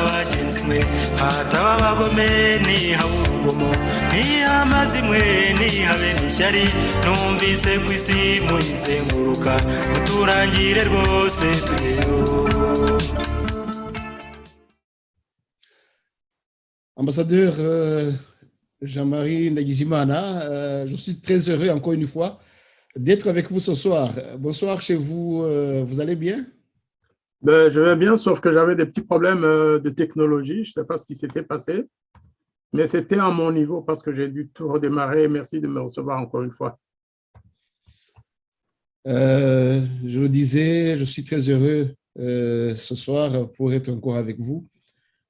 bagenzi mwe hataba abagome nihaba urugomo ntihamaze imwe ntihabe n'ishyari numvise ku isi muyizenguruka muturangire rwose tugeyo. Ambassadeur Jean-Marie Ndagijimana, je suis très heureux encore une fois d'être avec vous ce soir. Bonsoir chez vous, vous allez bien? Je vais bien, sauf que j'avais des petits problèmes de technologie. Je ne sais pas ce qui s'était passé, mais c'était à mon niveau parce que j'ai dû tout redémarrer. Merci de me recevoir encore une fois. Je le disais, je suis très heureux ce soir pour être encore avec vous.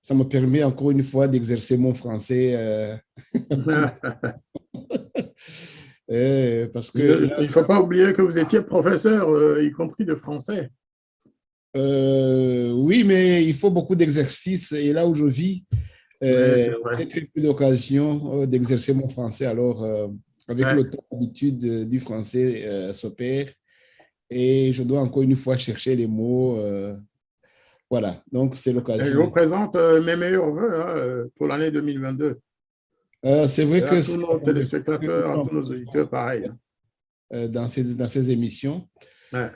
Ça me permet encore une fois d'exercer mon français. Parce que, il ne faut pas oublier que vous étiez professeur, y compris de français. Oui, mais il faut beaucoup d'exercices. Et là où je vis, j'ai très peu d'occasion d'exercer mon français. Alors, avec le temps, l'habitude du français s'opère. Et je dois encore une fois chercher les mots. Voilà, donc c'est l'occasion. Je vous présente mes meilleurs vœux pour l'année 2022. C'est vrai que à tous nos téléspectateurs, à tous nos auditeurs, pareil. Dans ces émissions. Ouais.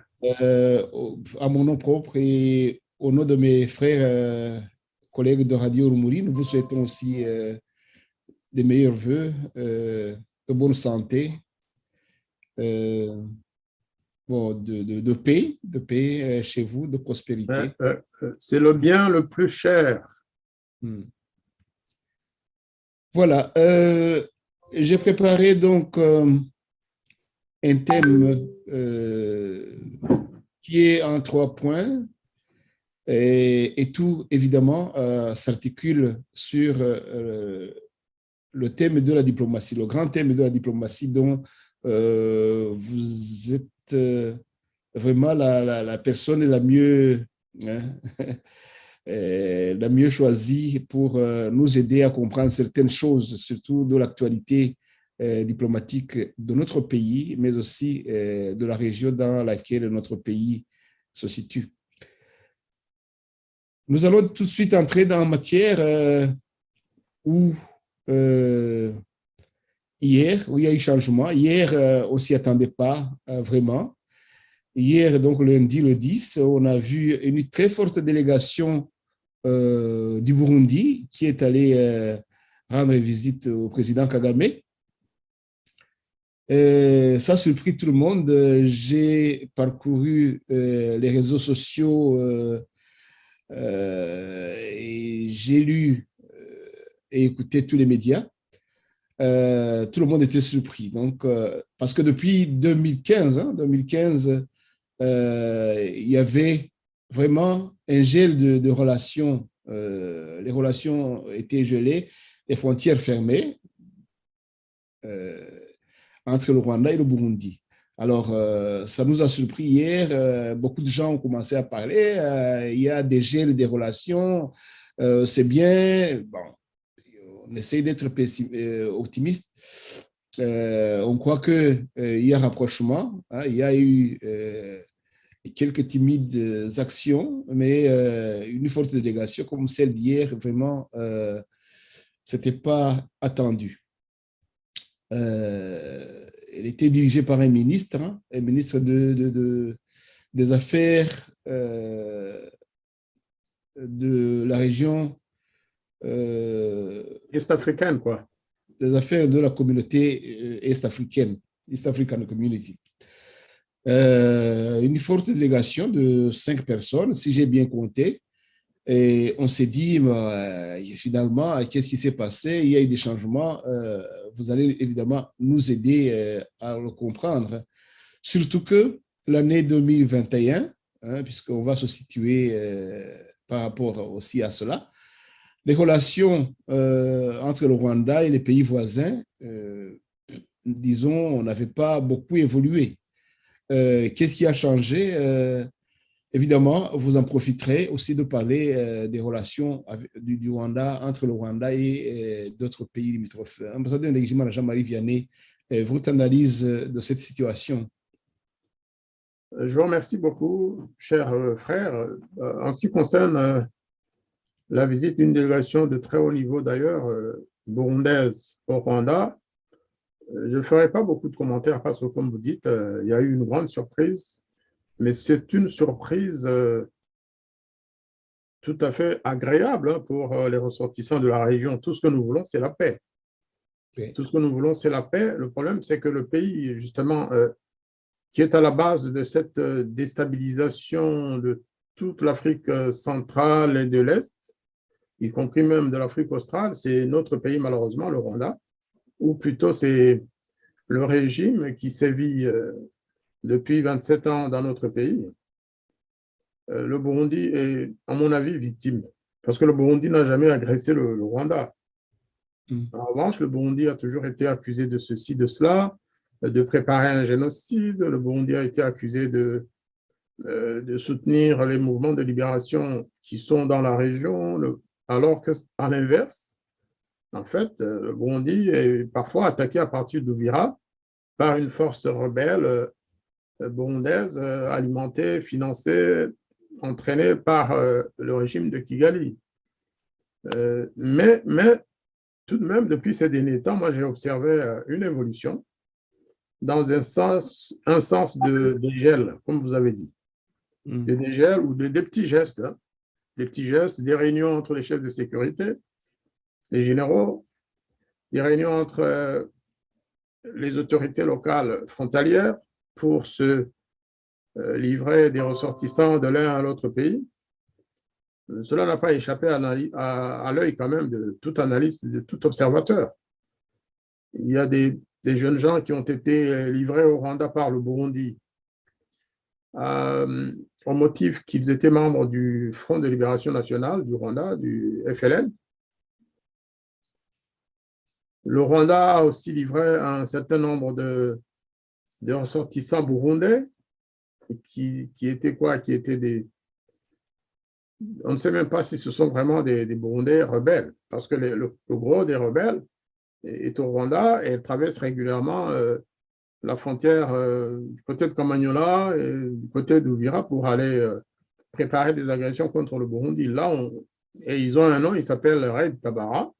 À mon nom propre et au nom de mes frères collègues de Radio Rumuri, nous vous souhaitons aussi des meilleurs vœux, de bonne santé, de paix chez vous, de prospérité. C'est le bien le plus cher. Voilà. J'ai préparé donc un thème qui est en 3 points et tout, évidemment, s'articule sur le thème de la diplomatie, le grand thème de la diplomatie dont vous êtes vraiment la personne la mieux, la mieux choisie pour nous aider à comprendre certaines choses, surtout de l'actualité diplomatique de notre pays, mais aussi de la région dans laquelle notre pays se situe. Nous allons tout de suite entrer dans la matière où hier, où il y a eu changement. Hier, on ne s'y attendait pas vraiment. Hier, donc lundi, le 10, on a vu une très forte délégation du Burundi qui est allée rendre visite au président Kagame. Ça a surpris tout le monde. J'ai parcouru les réseaux sociaux et j'ai lu et écouté tous les médias. Tout le monde était surpris. Donc, parce que depuis 2015, il y avait vraiment un gel de relations. Les relations étaient gelées, les frontières fermées entre le Rwanda et le Burundi. Alors, ça nous a surpris hier. Beaucoup de gens ont commencé à parler. Il y a des gels des relations. C'est bien. Bon, on essaie d'être optimiste. On croit qu'il y a un rapprochement. Hein, il y a eu quelques timides actions, mais une forte délégation comme celle d'hier, vraiment, ce n'était pas attendu. Elle était dirigée par un ministre des Affaires de la région est-africaine, quoi. Des affaires de la communauté est-africaine, East African Community. Une forte délégation de 5 personnes, si j'ai bien compté. Et on s'est dit, finalement, qu'est-ce qui s'est passé? Il y a eu des changements. Vous allez évidemment nous aider à le comprendre. Surtout que l'année 2021, puisqu'on va se situer par rapport aussi à cela, les relations entre le Rwanda et les pays voisins, disons, n'avaient pas beaucoup évolué. Qu'est-ce qui a changé? Évidemment, vous en profiterez aussi de parler des relations du Rwanda, entre le Rwanda et d'autres pays limitrophes. Ambassadeur Ndagijimana Jean-Marie Vianney, votre analyse de cette situation? Je vous remercie beaucoup, cher frère. En ce qui concerne la visite d'une délégation de très haut niveau d'ailleurs, burundaise au Rwanda. Je ne ferai pas beaucoup de commentaires parce que, comme vous dites, il y a eu une grande surprise, mais c'est une surprise tout à fait agréable hein, pour les ressortissants de la région. Tout ce que nous voulons, c'est la paix. Oui. Tout ce que nous voulons, c'est la paix. Le problème, c'est que le pays, justement, qui est à la base de cette déstabilisation de toute l'Afrique centrale et de l'Est, y compris même de l'Afrique australe, c'est notre pays, malheureusement, le Rwanda, ou plutôt c'est le régime qui sévit depuis 27 ans dans notre pays. Le Burundi est, à mon avis, victime, parce que le Burundi n'a jamais agressé le Rwanda. En revanche, le Burundi a toujours été accusé de ceci, de cela, de préparer un génocide. Le Burundi a été accusé de soutenir les mouvements de libération qui sont dans la région, alors qu'à l'inverse, en fait, le Burundi est parfois attaqué à partir d'Uvira par une force rebelle burundaise alimentée, financée, entraînée par le régime de Kigali. Mais tout de même, depuis ces derniers temps, moi, j'ai observé une évolution dans un sens de dégel, comme vous avez dit. De dégel ou des petits gestes, hein, des petits gestes, des réunions entre les chefs de sécurité, les généraux, des réunions entre les autorités locales frontalières pour se livrer des ressortissants de l'un à l'autre pays. Cela n'a pas échappé à l'œil quand même de toute analyste, de tout observateur. Il y a des jeunes gens qui ont été livrés au Rwanda par le Burundi au motif qu'ils étaient membres du Front de libération nationale du Rwanda, du FLN. Le Rwanda a aussi livré un certain nombre de ressortissants burundais qui étaient quoi? Qui étaient des... On ne sait même pas si ce sont vraiment des Burundais rebelles, parce que le gros des rebelles est au Rwanda et traverse régulièrement la frontière du côté de Kamanyola et du côté d'Uvira pour aller préparer des agressions contre le Burundi. Là, et ils ont un nom, il s'appelle Raid Tabara.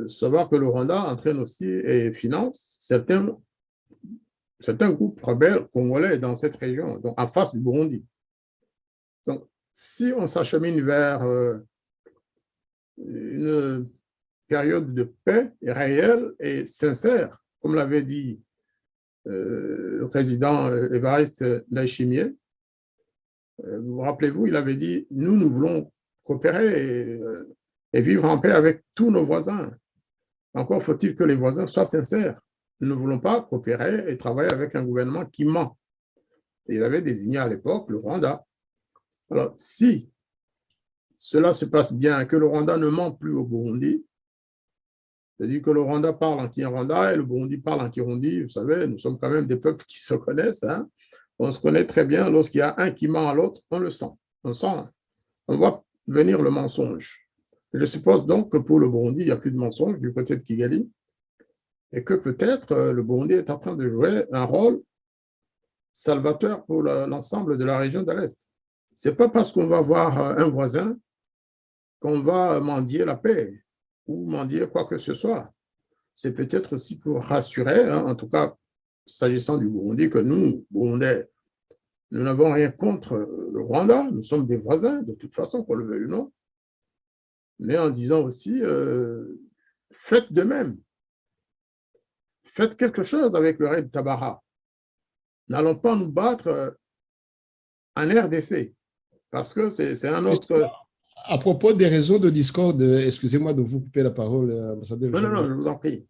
Savoir que le Rwanda entraîne aussi et finance certains groupes rebelles congolais dans cette région, donc en face du Burundi. Donc, si on s'achemine vers une période de paix réelle et sincère, comme l'avait dit le président Évariste Ndayishimiye, vous rappelez-vous, il avait dit « Nous voulons coopérer et vivre en paix avec tous nos voisins. Encore faut-il que les voisins soient sincères. Nous ne voulons pas coopérer et travailler avec un gouvernement qui ment. » Et il avait désigné à l'époque le Rwanda. Alors, si cela se passe bien, que le Rwanda ne ment plus au Burundi, c'est-à-dire que le Rwanda parle en Kinyarwanda et le Burundi parle en Kirundi, vous savez, nous sommes quand même des peuples qui se connaissent. Hein? On se connaît très bien. Lorsqu'il y a un qui ment à l'autre, on le sent. On voit venir le mensonge. Je suppose donc que pour le Burundi, il n'y a plus de mensonge du côté de Kigali et que peut-être le Burundi est en train de jouer un rôle salvateur pour l'ensemble de la région de l'Est. Ce n'est pas parce qu'on va voir un voisin qu'on va mendier la paix ou mendier quoi que ce soit. C'est peut-être aussi pour rassurer, hein, en tout cas, s'agissant du Burundi, que nous, Burundais, nous n'avons rien contre le Rwanda, nous sommes des voisins, de toute façon, qu'on le veuille ou non, mais en disant aussi, faites de même. Faites quelque chose avec le Raid Tabara. N'allons pas nous battre en RDC, parce que c'est un autre... À propos des réseaux de discorde, excusez-moi de vous couper la parole, ambassadeur. Non, je vous en prie.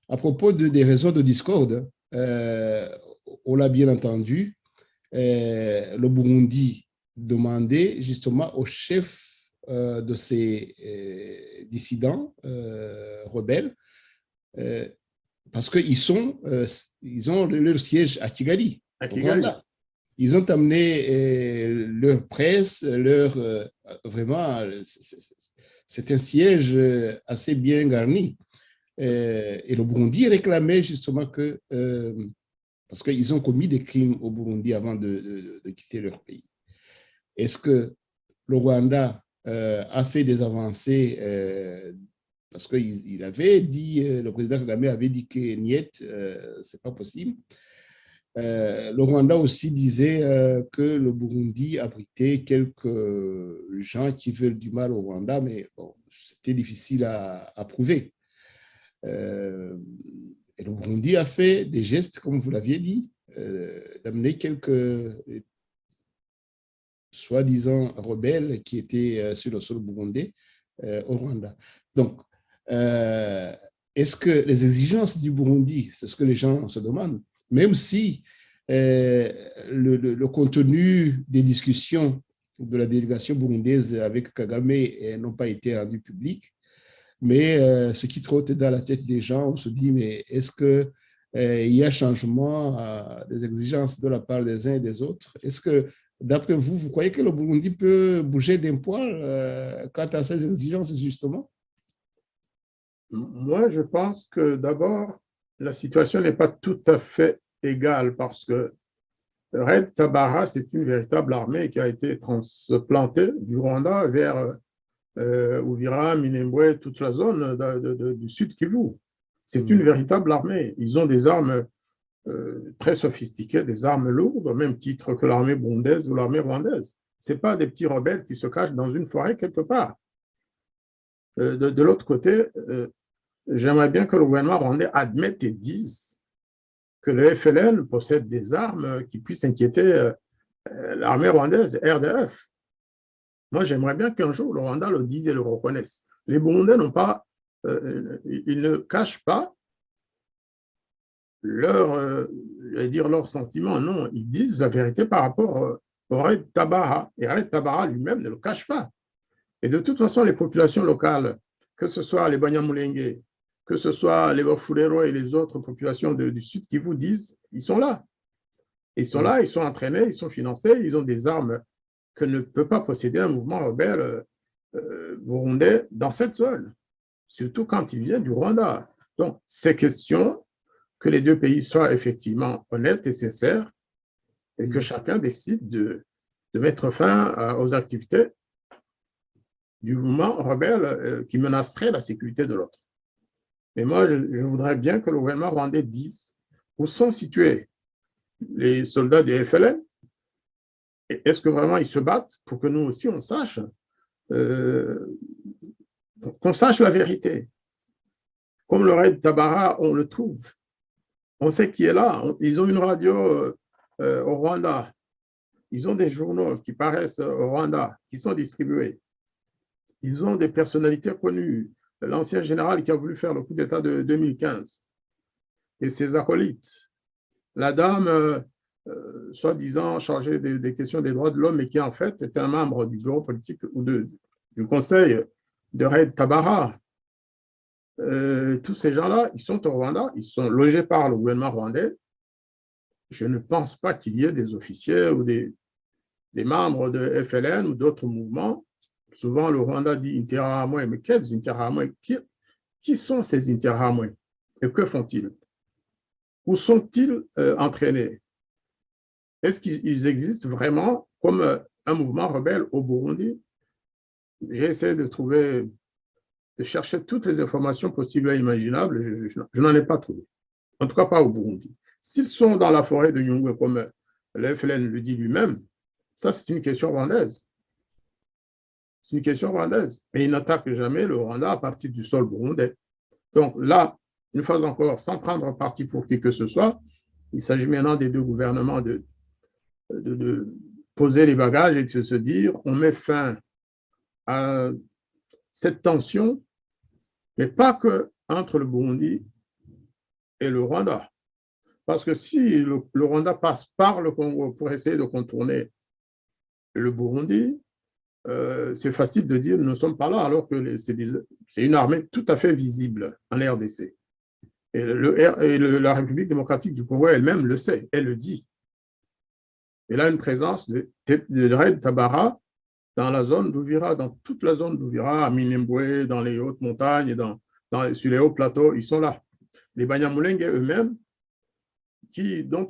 À propos des réseaux de discorde, on l'a bien entendu, le Burundi demandait justement au chef de ces dissidents rebelles, parce qu'ils ont leur siège à Kigali. Ils ont amené leur presse, vraiment, c'est un siège assez bien garni. Et le Burundi réclamait justement que, parce qu'ils ont commis des crimes au Burundi avant de quitter leur pays. Est-ce que le Rwanda a fait des avancées parce qu'il avait dit, le président Kagame avait dit que Niet, c'est pas possible. Le Rwanda aussi disait que le Burundi abritait quelques gens qui veulent du mal au Rwanda, mais bon, c'était difficile à prouver. Et le Burundi a fait des gestes, comme vous l'aviez dit, d'amener quelques soi-disant rebelles qui étaient sur le sol burundais au Rwanda. Donc, est-ce que les exigences du Burundi, c'est ce que les gens se demandent, même si le contenu des discussions de la délégation burundaise avec Kagame n'ont pas été rendus publics, mais ce qui trotte dans la tête des gens, on se dit, mais est-ce qu'il y a changement des exigences de la part des uns et des autres? Est-ce que, d'après vous, vous croyez que le Burundi peut bouger d'un poil quant à ces exigences, justement? Moi, je pense que d'abord, la situation n'est pas tout à fait égale parce que Red Tabara, c'est une véritable armée qui a été transplantée du Rwanda vers Uvira, Minembwe, toute la zone du sud Kivu. C'est une véritable armée. Ils ont des armes très sophistiquées, des armes lourdes, au même titre que l'armée burundaise ou l'armée rwandaise. Ce n'est pas des petits rebelles qui se cachent dans une forêt quelque part. De l'autre côté, j'aimerais bien que le gouvernement rwandais admette et dise que le FLN possède des armes qui puissent inquiéter l'armée rwandaise, RDF. Moi, j'aimerais bien qu'un jour, le Rwanda le dise et le reconnaisse. Les Burundais n'ont pas, ils ne cachent pas leurs sentiments. Non, ils disent la vérité par rapport au Red Tabara. Et Red Tabara lui-même ne le cache pas. Et de toute façon, les populations locales, que ce soit les Banyamulenge, que ce soit les Bafulero et les autres populations du Sud qui vous disent, ils sont là. Ils sont là, ils sont entraînés, ils sont financés, ils ont des armes que ne peut pas posséder un mouvement rebelle burundais dans cette zone, surtout quand il vient du Rwanda. Donc, c'est question que les deux pays soient effectivement honnêtes et sincères et que chacun décide de mettre fin aux activités du mouvement rebelle qui menacerait la sécurité de l'autre. Mais moi, je voudrais bien que le gouvernement rwandais dise où sont situés les soldats des FLN. Est-ce que vraiment ils se battent pour que nous aussi on sache, qu'on sache la vérité? Comme le Red Tabara, on le trouve. On sait qui est là. Ils ont une radio au Rwanda. Ils ont des journaux qui paraissent au Rwanda, qui sont distribués. Ils ont des personnalités connues. L'ancien général qui a voulu faire le coup d'État de 2015 et ses acolytes. La dame, soi-disant chargée des questions des droits de l'homme, mais qui en fait était un membre du bureau politique ou du conseil de Red Tabara. Tous ces gens-là, ils sont au Rwanda, ils sont logés par le gouvernement rwandais. Je ne pense pas qu'il y ait des officiers ou des membres de FLN ou d'autres mouvements. Souvent, le Rwanda dit Interahamwe, mais quels Interahamwe? Qui sont ces Interahamwe? Et que font-ils? Où sont-ils entraînés? Est-ce qu'ils existent vraiment comme un mouvement rebelle au Burundi? J'ai essayé de chercher toutes les informations possibles et imaginables. Je n'en ai pas trouvé. En tout cas, pas au Burundi. S'ils sont dans la forêt de Nyungwe, comme le FLN le dit lui-même, ça, c'est une question rwandaise. C'est une question rwandaise. Mais ils n'attaquent jamais le Rwanda à partir du sol burundais. Donc là, une fois encore, sans prendre parti pour qui que ce soit, il s'agit maintenant des deux gouvernements de poser les bagages et de se dire on met fin à cette tension, mais pas que entre le Burundi et le Rwanda. Parce que si le Rwanda passe par le Congo pour essayer de contourner le Burundi, c'est facile de dire nous ne sommes pas là, alors que c'est une armée tout à fait visible en RDC. Et la République démocratique du Congo elle-même le sait, elle le dit. Elle a une présence de Red Tabara dans la zone d'Uvira, dans toute la zone d'Uvira, à Minembwe, dans les hautes montagnes, sur les hauts plateaux, ils sont là. Les Banyamulenge eux-mêmes, dont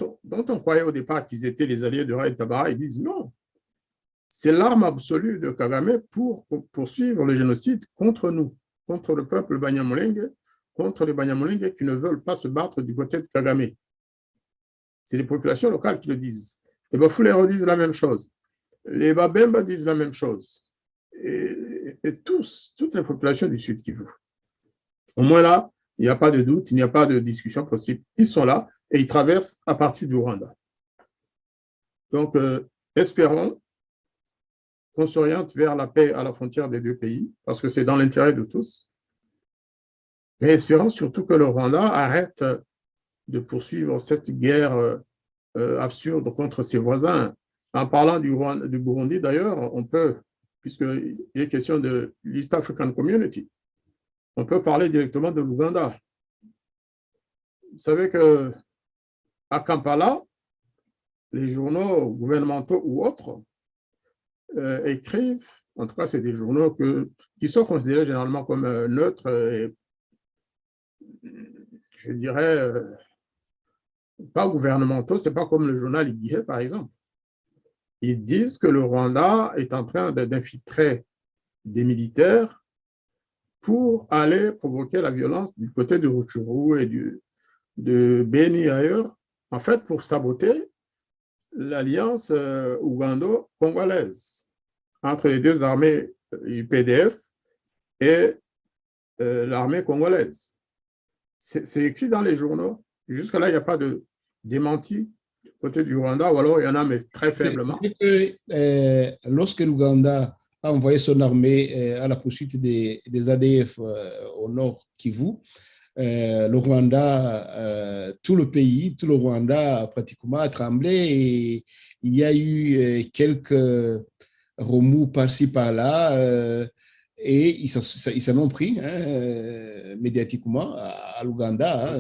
on croyait au départ qu'ils étaient les alliés de Red Tabara, ils disent non, c'est l'arme absolue de Kagame pour poursuivre le génocide contre nous, contre le peuple Banyamulenge, contre les Banyamulenge qui ne veulent pas se battre du côté de Kagame. C'est les populations locales qui le disent. Les Bafulero disent la même chose. Les Babemba disent la même chose. Et toutes les populations du Sud Kivu. Au moins là, il n'y a pas de doute, il n'y a pas de discussion possible. Ils sont là et ils traversent à partir du Rwanda. Donc, espérons qu'on s'oriente vers la paix à la frontière des deux pays, parce que c'est dans l'intérêt de tous. Mais espérons surtout que le Rwanda arrête de poursuivre cette guerre absurde contre ses voisins. En parlant du Burundi, d'ailleurs, on peut, puisqu'il est question de l'East African Community, on peut parler directement de l'Ouganda. Vous savez qu'à Kampala, les journaux gouvernementaux ou autres écrivent, en tout cas c'est des journaux qui sont considérés généralement comme neutres et je dirais pas gouvernementaux, c'est pas comme le journal Igihe par exemple. Ils disent que le Rwanda est en train d'infiltrer des militaires pour aller provoquer la violence du côté de Rutshuru et de Beni ailleurs, en fait pour saboter l'alliance ougando-congolaise entre les deux armées UPDF et l'armée congolaise. C'est écrit dans les journaux. Jusque-là, il n'y a pas de démenti du côté du Rwanda, ou alors il y en a, mais très faiblement. Lorsque l'Ouganda a envoyé son armée à la poursuite des ADF au nord Kivu, le Rwanda, tout le pays, tout le Rwanda pratiquement a tremblé et il y a eu quelques remous par-ci par-là et ils s'en ont pris médiatiquement à l'Ouganda.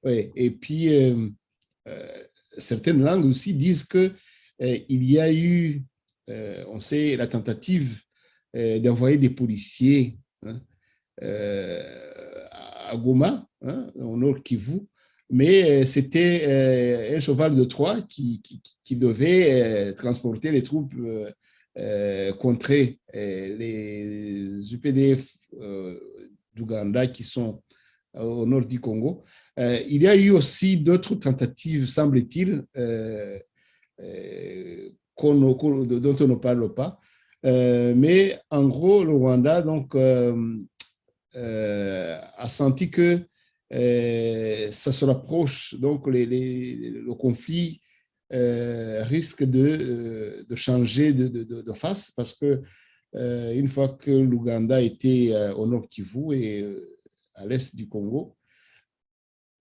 Ouais. Et puis, certaines langues aussi disent qu'il y a eu, on sait, la tentative d'envoyer des policiers à Goma, au nord Kivu, mais c'était un cheval de Troie qui devait transporter les troupes contrer les UPDF d'Ouganda qui sont au nord du Congo. Il y a eu aussi d'autres tentatives, semble-t-il, dont on ne parle pas. Mais en gros, le Rwanda donc, a senti que ça se rapproche, donc le conflit risque de changer de face parce que une fois que l'Ouganda était au nord Kivu et à l'est du Congo,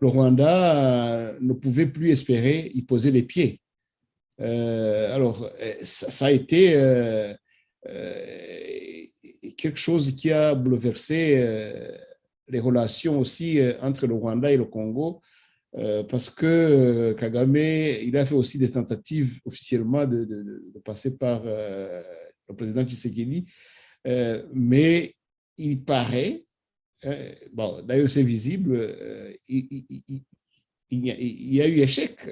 le Rwanda ne pouvait plus espérer y poser les pieds. Alors, ça a été quelque chose qui a bouleversé les relations aussi entre le Rwanda et le Congo, parce que Kagame, il a fait aussi des tentatives officiellement de passer par le président Tshisekedi, mais il paraît, bon, d'ailleurs c'est visible, il y a eu échec.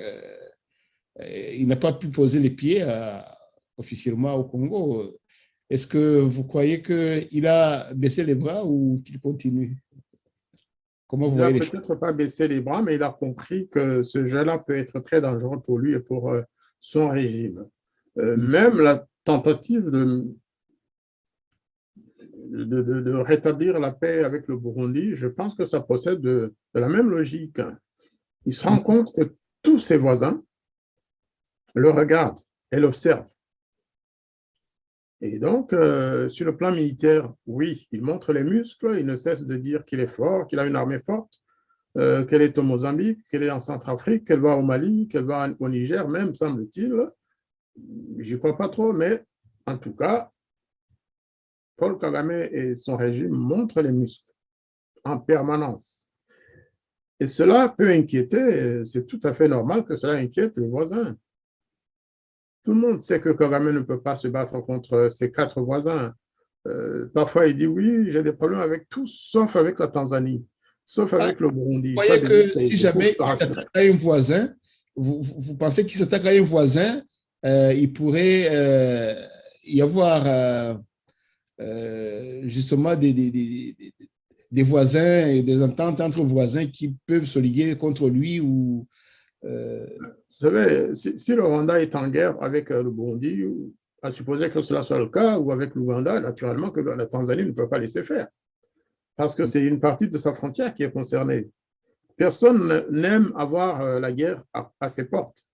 Il n'a pas pu poser les pieds officiellement au Congo. Est-ce que vous croyez qu'il a baissé les bras ou qu'il continue? Comment vous voyez les choses? Il n'a peut-être pas baissé les bras, mais il a compris que ce jeu-là peut être très dangereux pour lui et pour son régime. Même la tentative de rétablir la paix avec le Burundi, je pense que ça possède de la même logique. Il se rend compte que tous ses voisins le regardent et l'observent. Et donc, sur le plan militaire, oui, il montre les muscles, il ne cesse de dire qu'il est fort, qu'il a une armée forte, qu'elle est au Mozambique, qu'elle est en Centrafrique, qu'elle va au Mali, qu'elle va au Niger, même, semble-t-il. J'y crois pas trop, mais en tout cas, Paul Kagame et son régime montrent les muscles en permanence. Et cela peut inquiéter, c'est tout à fait normal que cela inquiète les voisins. Tout le monde sait que Kagame ne peut pas se battre contre ses 4 voisins. Parfois, il dit oui, j'ai des problèmes avec tous, sauf avec la Tanzanie, sauf avec le Burundi. Vous voyez que si jamais il s'attaque à un voisin, vous pensez qu'il s'attaque à un voisin, il pourrait y avoir justement des voisins et des ententes entre voisins qui peuvent se liguer contre lui ou Vous savez, si le Rwanda est en guerre avec le Burundi, à supposer que cela soit le cas, ou avec l'Ouganda, naturellement que la Tanzanie ne peut pas laisser faire, parce que c'est une partie de sa frontière qui est concernée. Personne n'aime avoir la guerre à ses portes,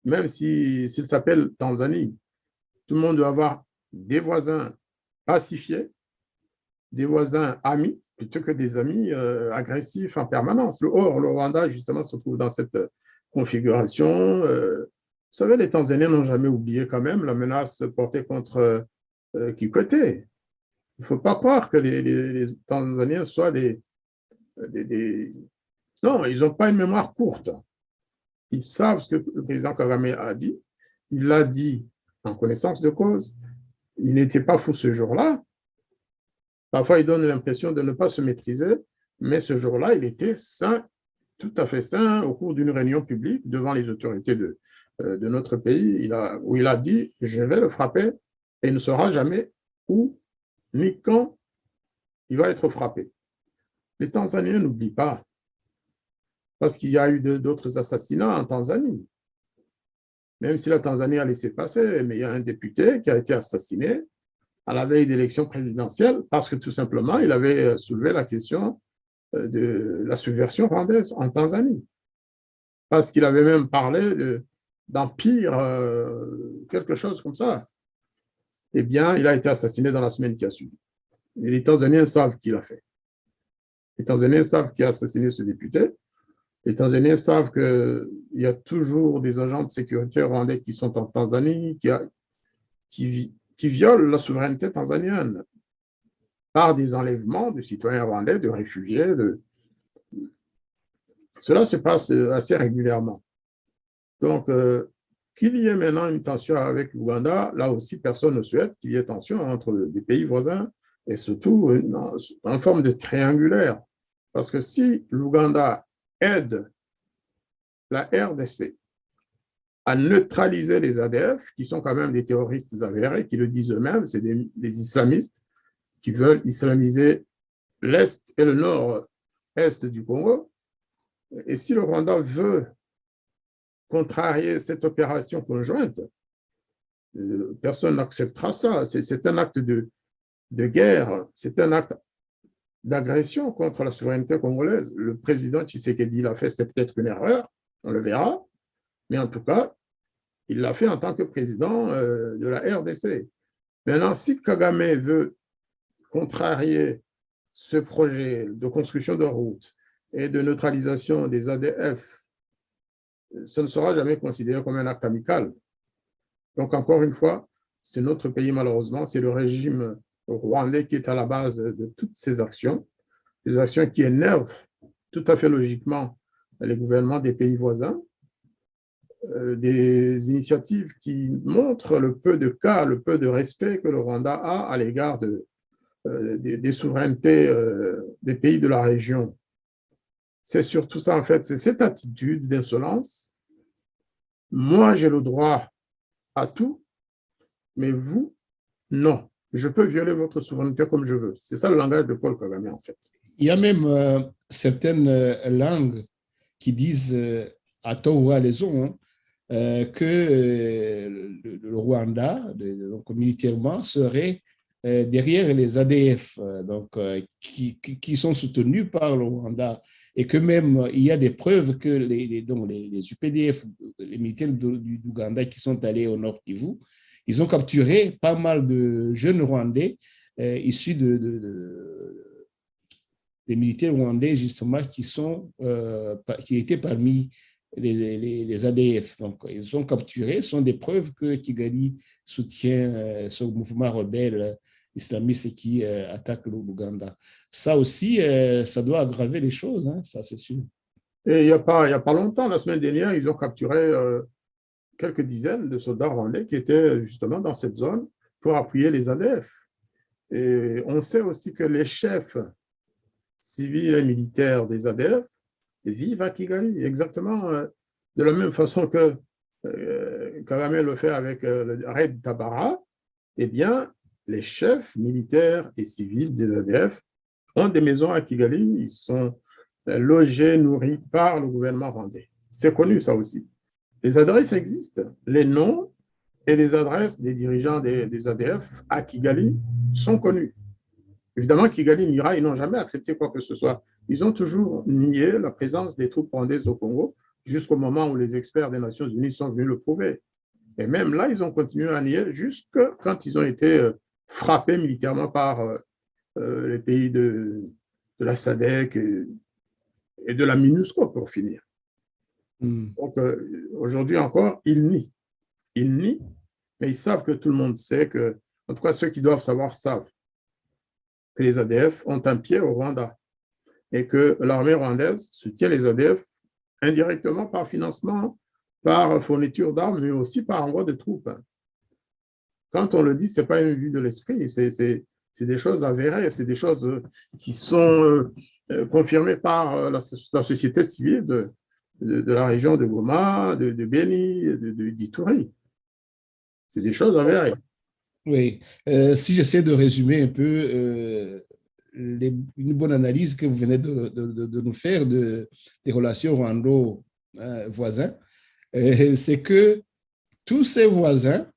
même s'il s'appelle Tanzanie. Tout le monde doit avoir des voisins pacifiés, des voisins amis, plutôt que des amis agressifs en permanence. Or, le Rwanda, justement, se trouve dans cette configuration. Vous savez, les Tanzaniens n'ont jamais oublié quand même la menace portée contre Kikwete. Il ne faut pas croire que les Tanzaniens soient des... Non, ils n'ont pas une mémoire courte. Ils savent ce que le président Kagame a dit. Il l'a dit en connaissance de cause. Il n'était pas fou ce jour-là. Parfois, il donne l'impression de ne pas se maîtriser, mais ce jour-là, il était sain, tout à fait sain, au cours d'une réunion publique devant les autorités de notre pays, où il a dit « je vais le frapper » et il ne saura jamais où ni quand il va être frappé. Les Tanzaniens n'oublient pas, parce qu'il y a eu d'autres assassinats en Tanzanie. Même si la Tanzanie a laissé passer, mais il y a un député qui a été assassiné à la veille d'élections présidentielles parce que tout simplement, il avait soulevé la question de la subversion rwandaise en Tanzanie. Parce qu'il avait même parlé d'empire, quelque chose comme ça. Eh bien, il a été assassiné dans la semaine qui a suivi. Et les Tanzaniens savent qui l'a fait. Les Tanzaniens savent qui a assassiné ce député. Les Tanzaniens savent qu'il y a toujours des agents de sécurité rwandais qui sont en Tanzanie, qui violent la souveraineté tanzanienne par des enlèvements de citoyens rwandais, de réfugiés. Cela se passe assez régulièrement. Donc, qu'il y ait maintenant une tension avec l'Ouganda, là aussi, personne ne souhaite qu'il y ait tension entre des pays voisins et surtout en forme de triangulaire. Parce que si l'Ouganda aide la RDC à neutraliser les ADF, qui sont quand même des terroristes avérés, qui le disent eux-mêmes, c'est des islamistes qui veulent islamiser l'Est et le Nord-Est du Congo. Et si le Rwanda veut contrarier cette opération conjointe, personne n'acceptera cela. C'est un acte de guerre, c'est un acte d'agression contre la souveraineté congolaise. Le président Tshisekedi l'a fait, c'est peut-être une erreur, on le verra, mais en tout cas, il l'a fait en tant que président de la RDC. Maintenant, si Kagame veut contrarier ce projet de construction de routes et de neutralisation des ADF, ça ne sera jamais considéré comme un acte amical. Donc, encore une fois, c'est notre pays, malheureusement, c'est le régime rwandais qui est à la base de toutes ces actions, des actions qui énervent tout à fait logiquement les gouvernements des pays voisins, des initiatives qui montrent le peu de cas, le peu de respect que le Rwanda a à l'égard des souverainetés des pays de la région. C'est surtout ça, en fait, c'est cette attitude d'insolence. Moi, j'ai le droit à tout, mais vous, non. Je peux violer votre souveraineté comme je veux. C'est ça le langage de Paul Kagame, en fait. Il y a même certaines langues qui disent, à tort ou à raison, que le Rwanda, donc militairement, serait derrière les ADF, donc, qui sont soutenus par le Rwanda, et que même il y a des preuves que les UPDF, les militaires du Ouganda qui sont allés au Nord Kivu, ils ont capturé pas mal de jeunes Rwandais issus des militaires rwandais, justement, qui étaient parmi les ADF. Donc, ils sont capturés, ce sont des preuves que Kigali soutient ce mouvement rebelle islamiste qui attaque l'Ouganda. Ça aussi, ça doit aggraver les choses, hein, ça c'est sûr. Et il n'y a pas longtemps, la semaine dernière, ils ont capturé quelques dizaines de soldats rwandais qui étaient justement dans cette zone pour appuyer les ADF. Et on sait aussi que les chefs civils et militaires des ADF vivent à Kigali, exactement de la même façon que Kagame le fait avec le raid Tabara, eh bien, les chefs militaires et civils des ADF ont des maisons à Kigali, ils sont logés, nourris par le gouvernement rwandais. C'est connu, ça aussi. Les adresses existent. Les noms et les adresses des dirigeants des ADF à Kigali sont connus. Évidemment, Kigali n'ira, ils n'ont jamais accepté quoi que ce soit. Ils ont toujours nié la présence des troupes rwandaises au Congo jusqu'au moment où les experts des Nations Unies sont venus le prouver. Et même là, ils ont continué à nier jusqu'à quand ils ont été frappés militairement par les pays de la SADC et de la MINUSCO, pour finir. Donc, aujourd'hui encore, ils nient. Ils nient, mais ils savent que tout le monde sait que, en tout cas, ceux qui doivent savoir savent que les ADF ont un pied au Rwanda et que l'armée rwandaise soutient les ADF indirectement par financement, par fourniture d'armes, mais aussi par envoi de troupes. Quand on le dit, ce n'est pas une vue de l'esprit, c'est des choses avérées, c'est des choses qui sont confirmées par la société civile de la région de Goma, de Beni, d'Ituri. C'est des choses avérées. Oui, si j'essaie de résumer un peu une bonne analyse que vous venez de nous faire des relations rwando-voisins, c'est que tous ces voisins,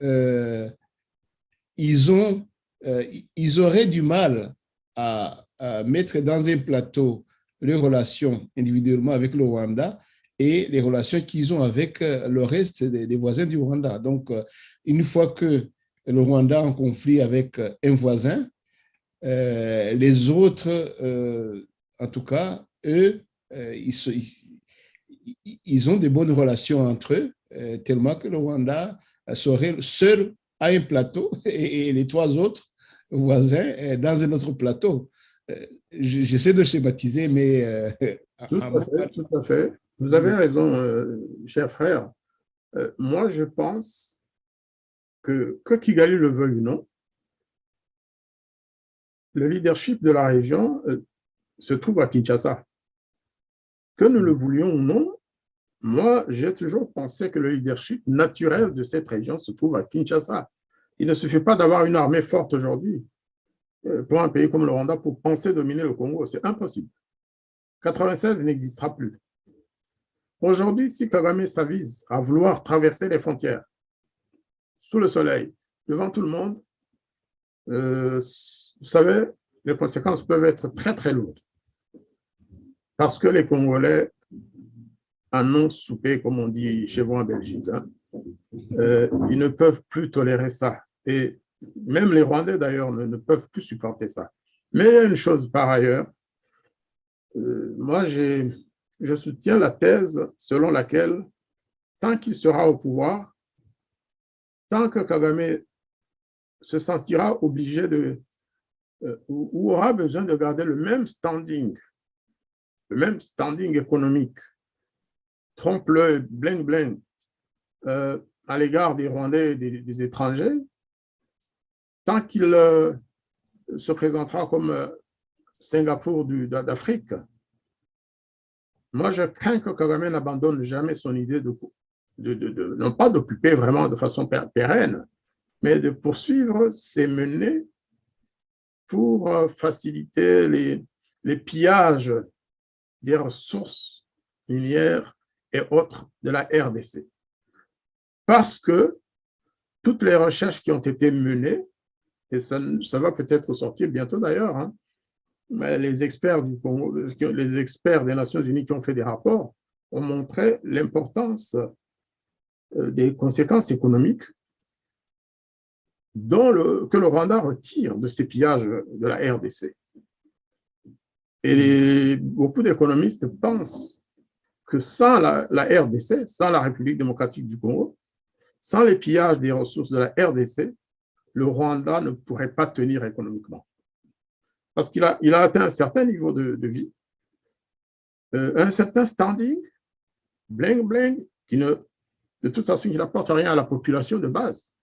ils auraient du mal à mettre dans un plateau les relations individuellement avec le Rwanda et les relations qu'ils ont avec le reste des voisins du Rwanda. Donc, une fois que le Rwanda est en conflit avec un voisin, les autres, en tout cas, eux, ils ont de bonnes relations entre eux, tellement que le Rwanda serait seul à un plateau et les trois autres voisins dans un autre plateau. J'essaie de schématiser, mais... Tout à fait. Vous avez raison, cher frère. Moi, je pense que Kigali le veuille ou non, le leadership de la région se trouve à Kinshasa. Que nous le voulions ou non, moi, j'ai toujours pensé que le leadership naturel de cette région se trouve à Kinshasa. Il ne suffit pas d'avoir une armée forte aujourd'hui pour un pays comme le Rwanda pour penser dominer le Congo. C'est impossible. 96 n'existera plus. Aujourd'hui, si Kagame s'avise à vouloir traverser les frontières sous le soleil, devant tout le monde, vous savez, les conséquences peuvent être très, très lourdes. Parce que les Congolais en ont soupé, comme on dit chez vous en Belgique. Hein. Ils ne peuvent plus tolérer ça. Et même les Rwandais, d'ailleurs, ne peuvent plus supporter ça. Mais il y a une chose par ailleurs. Moi, je soutiens la thèse selon laquelle, tant qu'il sera au pouvoir, tant que Kagame se sentira obligé ou aura besoin de garder le même standing économique, trompe-l'œil, bling-bling, à l'égard des Rwandais et des étrangers, tant qu'il se présentera comme Singapour d'Afrique, moi je crains que Kagame n'abandonne jamais son idée non pas d'occuper vraiment de façon pérenne, mais de poursuivre ses menées pour faciliter les pillages des ressources minières et autres de la RDC. Parce que toutes les recherches qui ont été menées, et ça va peut-être sortir bientôt d'ailleurs, hein, mais les experts du Congo, les experts des Nations Unies qui ont fait des rapports ont montré l'importance des conséquences économiques que le Rwanda retire de ces pillages de la RDC. Et beaucoup d'économistes pensent que sans la RDC, sans la République démocratique du Congo, sans les pillages des ressources de la RDC, le Rwanda ne pourrait pas tenir économiquement. Parce qu'il a atteint un certain niveau de vie, un certain standing, bling-bling, de toute façon, qui n'apporte rien à la population de base.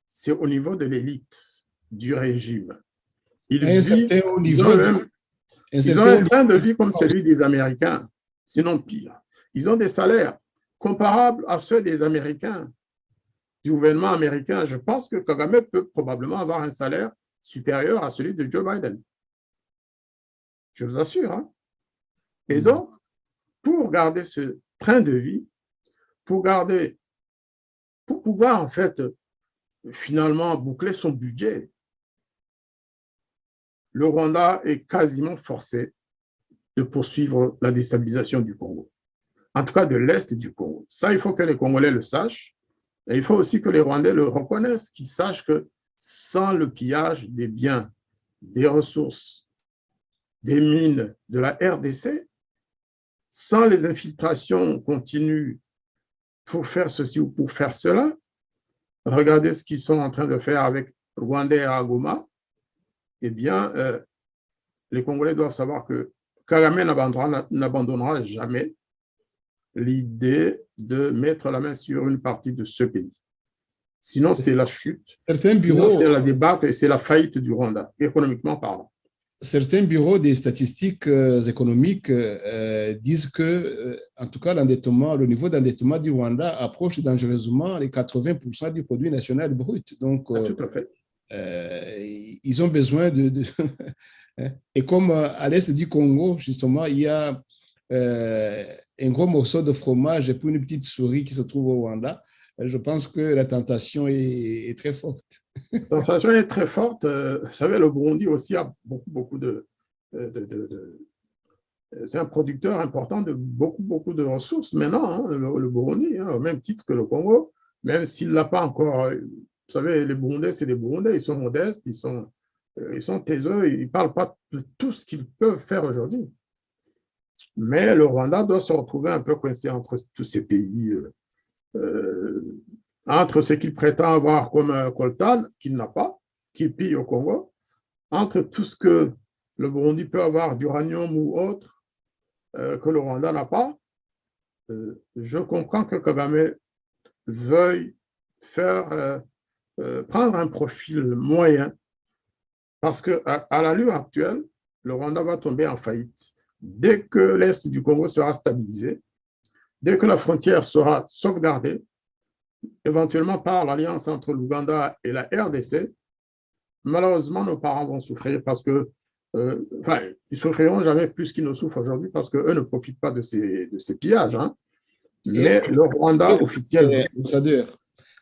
C'est au niveau de l'élite du régime. Ils ont un train de vie comme celui des Américains, sinon pire. Ils ont des salaires comparables à ceux des Américains, du gouvernement américain. Je pense que Kagame peut probablement avoir un salaire supérieur à celui de Joe Biden. Je vous assure. Hein? Et donc, pour garder ce train de vie, pour pouvoir en fait finalement boucler son budget, le Rwanda est quasiment forcé de poursuivre la déstabilisation du Congo, en tout cas de l'Est du Congo. Ça, il faut que les Congolais le sachent, et il faut aussi que les Rwandais le reconnaissent, qu'ils sachent que sans le pillage des biens, des ressources, des mines de la RDC, sans les infiltrations continues pour faire ceci ou pour faire cela, regardez ce qu'ils sont en train de faire avec Rwandais à Goma, eh bien, les Congolais doivent savoir que Kagame n'abandonnera jamais l'idée de mettre la main sur une partie de ce pays. Sinon, c'est la chute. Sinon, c'est la débâcle et c'est la faillite du Rwanda, économiquement parlant. Certains bureaux des statistiques économiques disent que, en tout cas, le niveau d'endettement du Rwanda approche dangereusement les 80% du produit national brut. Donc, tout à fait. Ils ont besoin de et comme à l'est du Congo, justement, il y a un gros morceau de fromage pour une petite souris qui se trouve au Rwanda. Je pense que la tentation est très forte. La tentation est très forte. Vous savez, le Burundi aussi a beaucoup c'est un producteur important de beaucoup de ressources maintenant, hein, le Burundi, hein, au même titre que le Congo, même s'il ne l'a pas encore. Vous savez, les Burundais, c'est des Burundais, ils sont modestes, ils sont taiseux, ils ne parlent pas de tout ce qu'ils peuvent faire aujourd'hui. Mais le Rwanda doit se retrouver un peu coincé entre tous ces pays, entre ce qu'il prétend avoir comme coltan, qu'il n'a pas, qu'il pille au Congo, entre tout ce que le Burundi peut avoir d'uranium ou autre, que le Rwanda n'a pas. Je comprends que Kagame veuille prendre un profil moyen, parce qu'à l'allure actuelle, le Rwanda va tomber en faillite. Dès que l'Est du Congo sera stabilisé, dès que la frontière sera sauvegardée, éventuellement par l'alliance entre l'Ouganda et la RDC, malheureusement, nos parents vont souffrir parce que, ils souffriront jamais plus qu'ils ne souffrent aujourd'hui parce qu'eux ne profitent pas de ces pillages. Hein. Mais le Rwanda officiellement.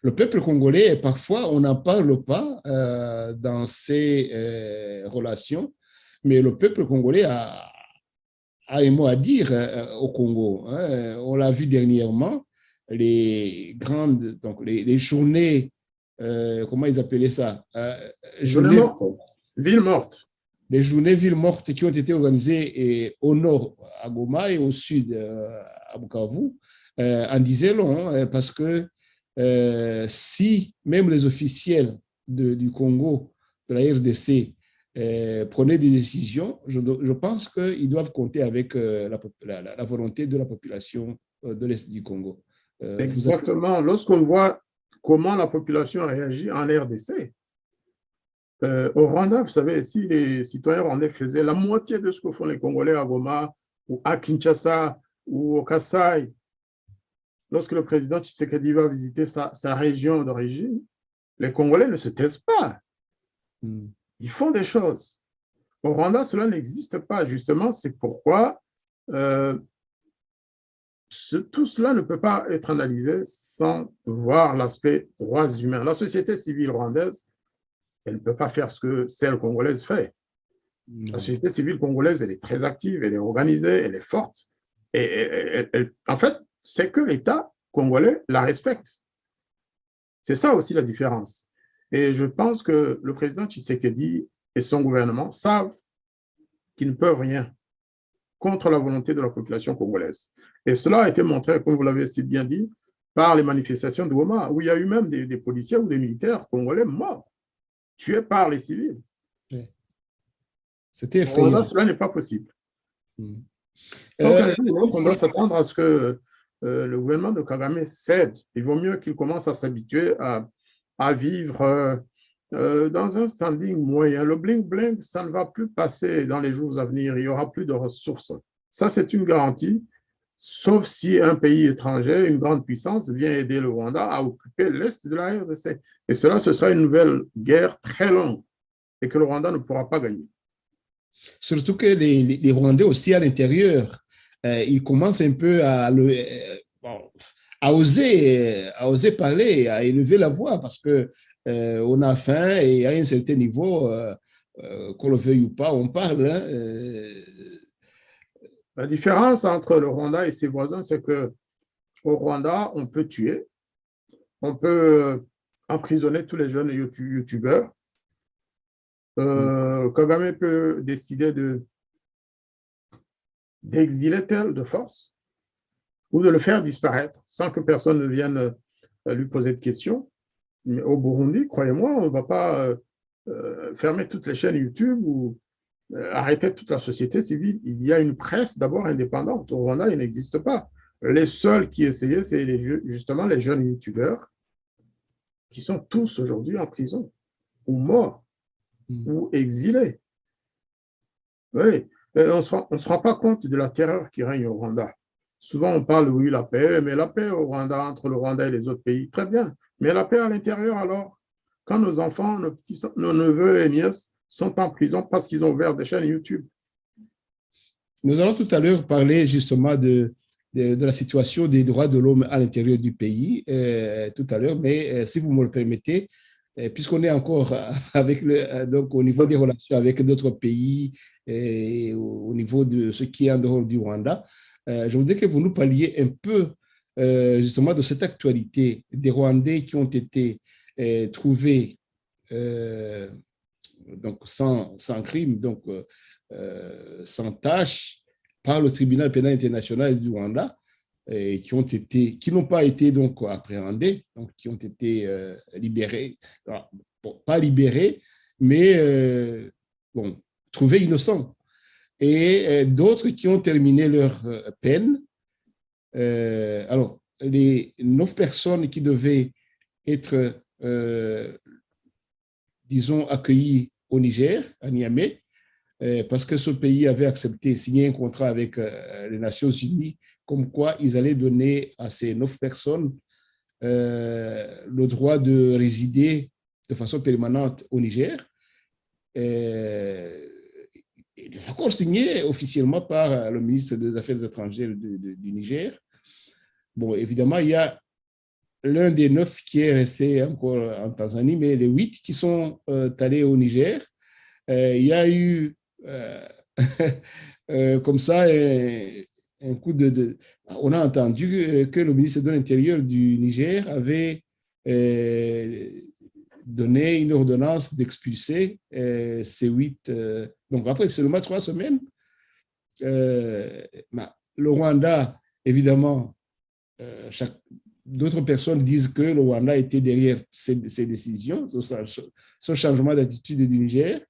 Le peuple congolais, parfois, on n'en parle pas dans ces relations, mais le peuple congolais a un mot à dire au Congo. Hein. On l'a vu dernièrement, les grandes, donc les journées, comment ils appelaient ça Ville morte. Les journées villes mortes qui ont été organisées au nord à Goma et au sud à Bukavu en disaient long, parce que si même les officiels du Congo, de la RDC, prenaient des décisions, je pense qu'ils doivent compter avec la volonté de la population de l'Est du Congo. Exactement. Lorsqu'on voit comment la population réagit en RDC, au Rwanda, vous savez, si les citoyens rwandais faisaient la moitié de ce que font les Congolais à Goma ou à Kinshasa ou au Kasaï, lorsque le président Tshisekedi va visiter sa région d'origine, les Congolais ne se taisent pas. Ils font des choses. Au Rwanda, cela n'existe pas. Justement, c'est pourquoi tout cela ne peut pas être analysé sans voir l'aspect droits humains. La société civile rwandaise, elle ne peut pas faire ce que celle congolaise fait. Non. La société civile congolaise, elle est très active, elle est organisée, elle est forte. Et en fait, c'est que l'État congolais la respecte. C'est ça aussi la différence. Et je pense que le président Tshisekedi et son gouvernement savent qu'ils ne peuvent rien contre la volonté de la population congolaise. Et cela a été montré, comme vous l'avez si bien dit, par les manifestations de Goma, où il y a eu même des policiers ou des militaires congolais morts, tués par les civils. C'était effrayant. Cela n'est pas possible. Donc, un jour, on doit s'attendre à ce que le gouvernement de Kagame cède. Il vaut mieux qu'il commence à s'habituer à vivre dans un standing moyen. Le bling-bling, ça ne va plus passer dans les jours à venir. Il n'y aura plus de ressources. Ça, c'est une garantie. sauf si un pays étranger, une grande puissance, vient aider le Rwanda à occuper l'est de la RDC. Et cela, ce sera une nouvelle guerre très longue et que le Rwanda ne pourra pas gagner. Surtout que les Rwandais aussi à l'intérieur, ils commencent un peu bon, à oser parler, à élever la voix parce que on a faim et à un certain niveau, qu'on le veuille ou pas, on parle. Hein, La différence entre le Rwanda et ses voisins, c'est que au Rwanda, on peut tuer, on peut emprisonner tous les jeunes youtubeurs. Kagame peut décider d'exiler tel de force ou de le faire disparaître sans que personne ne vienne lui poser de questions. Mais au Burundi, croyez-moi, on ne va pas fermer toutes les chaînes YouTube ou arrêter toute la société civile. Il y a une presse d'abord indépendante. Au Rwanda, il n'existe pas. Les seuls qui essayaient, c'est justement les jeunes youtubeurs qui sont tous aujourd'hui en prison ou morts ou exilés. Oui, on ne se rend pas compte de la terreur qui règne au Rwanda. Souvent, on parle, oui, la paix, mais la paix au Rwanda, entre le Rwanda et les autres pays, très bien. Mais la paix à l'intérieur, alors, quand nos enfants, nos neveux et nièces sont en prison parce qu'ils ont ouvert des chaînes YouTube. Nous allons tout à l'heure parler justement de la situation des droits de l'homme à l'intérieur du pays, tout à l'heure, mais si vous me le permettez, puisqu'on est encore avec donc au niveau des relations avec d'autres pays et au niveau de ce qui est en dehors du Rwanda, je voudrais que vous nous parliez un peu justement de cette actualité des Rwandais qui ont été trouvés donc sans crime, donc sans tâche par le tribunal pénal international du Rwanda, et qui n'ont pas été donc appréhendés, donc qui ont été libérés, alors, bon, pas libérés, mais bon, trouvés innocents, et d'autres qui ont terminé leur peine. Alors, les 9 personnes qui devaient être, disons, accueillies au Niger, à Niamey, parce que ce pays avait accepté, signé un contrat avec les Nations Unies, comme quoi ils allaient donner à ces 9 personnes le droit de résider de façon permanente au Niger. Et des accords signés officiellement par le ministre des Affaires étrangères du Niger. Bon, évidemment, il y a l'un des 9 qui est resté encore en Tanzanie, mais les 8 qui sont allés au Niger. Il y a eu comme ça un coup on a entendu que le ministre de l'Intérieur du Niger avait donné une ordonnance d'expulser ces 8. Donc après seulement 3 semaines, le Rwanda, évidemment, d'autres personnes disent que le Rwanda était derrière ces décisions, ce changement d'attitude du Niger.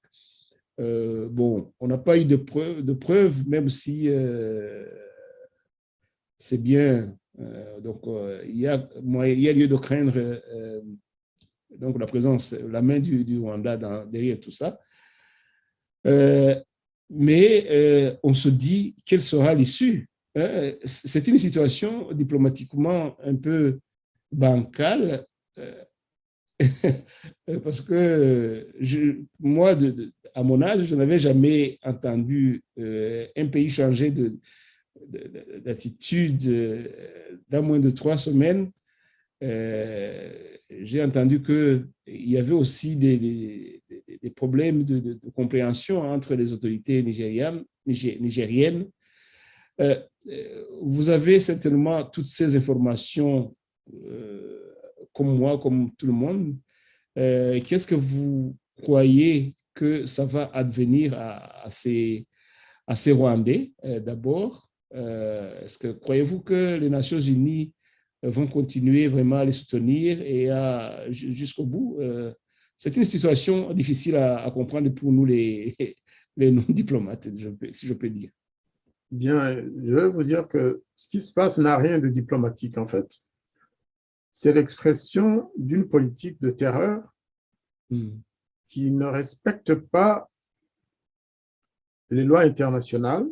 Bon, on n'a pas eu de preuves, même si c'est bien. Donc, il y a lieu de craindre donc la présence, la main du Rwanda derrière tout ça. Mais on se dit, quelle sera l'issue? C'est une situation diplomatiquement un peu bancale. Parce que moi, à mon âge, je n'avais jamais entendu un pays changer d'attitude dans moins de 3 semaines. J'ai entendu qu'il y avait aussi des problèmes de compréhension entre les autorités nigériennes. Vous avez certainement toutes ces informations comme moi, comme tout le monde. Qu'est-ce que vous croyez que ça va advenir à ces Rwandais d'abord? Croyez-vous que les Nations Unies vont continuer vraiment à les soutenir et jusqu'au bout? C'est une situation difficile à comprendre pour nous, les non-diplomates, si je peux dire. Bien, je vais vous dire que ce qui se passe n'a rien de diplomatique, en fait. C'est l'expression d'une politique de terreur qui ne respecte pas les lois internationales,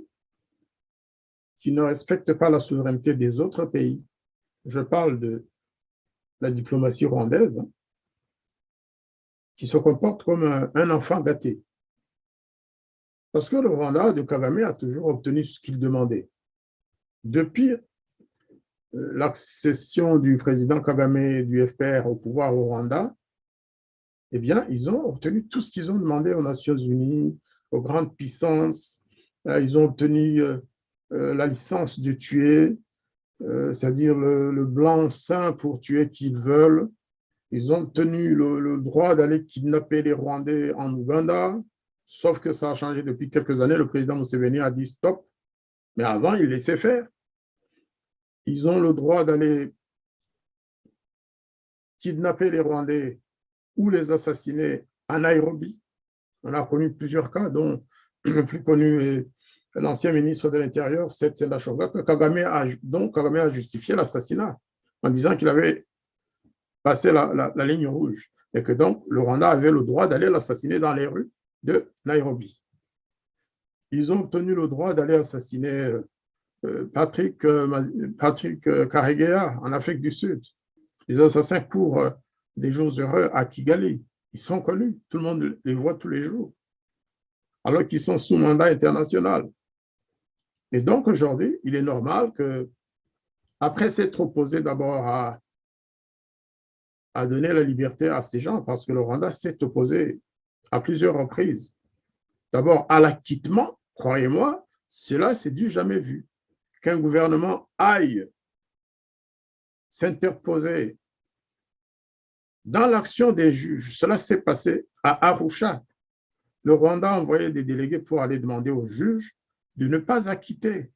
qui ne respectent pas la souveraineté des autres pays. Je parle de la diplomatie rwandaise, hein, qui se comporte comme un enfant gâté. Parce que le Rwanda de Kagame a toujours obtenu ce qu'il demandait. Depuis l'accession du président Kagame du FPR au pouvoir au Rwanda, eh bien, ils ont obtenu tout ce qu'ils ont demandé aux Nations Unies, aux grandes puissances. Ils ont obtenu la licence de tuer, c'est-à-dire le blanc-seing pour tuer qui ils veulent. Ils ont obtenu le droit d'aller kidnapper les Rwandais en Ouganda, sauf que ça a changé depuis quelques années. Le président Museveni a dit stop, mais avant, il laissait faire. Ils ont le droit d'aller kidnapper les Rwandais ou les assassiner à Nairobi. On a connu plusieurs cas, dont le plus connu est l'ancien ministre de l'Intérieur, Seth Sendashonga, dont Kagame a justifié l'assassinat en disant qu'il avait passé la ligne rouge et que donc le Rwanda avait le droit d'aller l'assassiner dans les rues de Nairobi. Ils ont obtenu le droit d'aller assassiner Patrick Karegeya en Afrique du Sud. Les assassins courent des jours heureux à Kigali. Ils sont connus, tout le monde les voit tous les jours, alors qu'ils sont sous mandat international. Et donc aujourd'hui, il est normal que, après s'être opposé d'abord à donner la liberté à ces gens, parce que le Rwanda s'est opposé à plusieurs reprises. D'abord à l'acquittement, croyez-moi, cela c'est du jamais vu. Qu'un gouvernement aille s'interposer dans l'action des juges. Cela s'est passé à Arusha. Le Rwanda a envoyé des délégués pour aller demander aux juges de ne pas acquitter.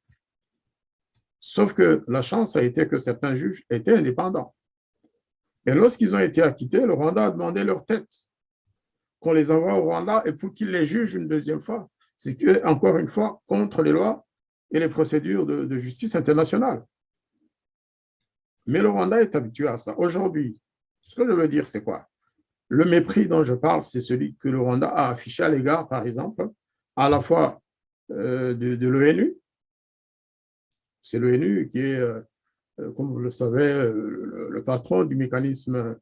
Sauf que la chance a été que certains juges étaient indépendants. Et lorsqu'ils ont été acquittés, le Rwanda a demandé leur tête, qu'on les envoie au Rwanda et pour qu'ils les jugent une deuxième fois. C'est encore une fois contre les lois et les procédures de justice internationale. Mais le Rwanda est habitué à ça. Aujourd'hui, ce que je veux dire, c'est quoi? Le mépris dont je parle, c'est celui que le Rwanda a affiché à l'égard, par exemple, à la fois de l'ONU. C'est l'ONU qui est, comme vous le savez, le patron du mécanisme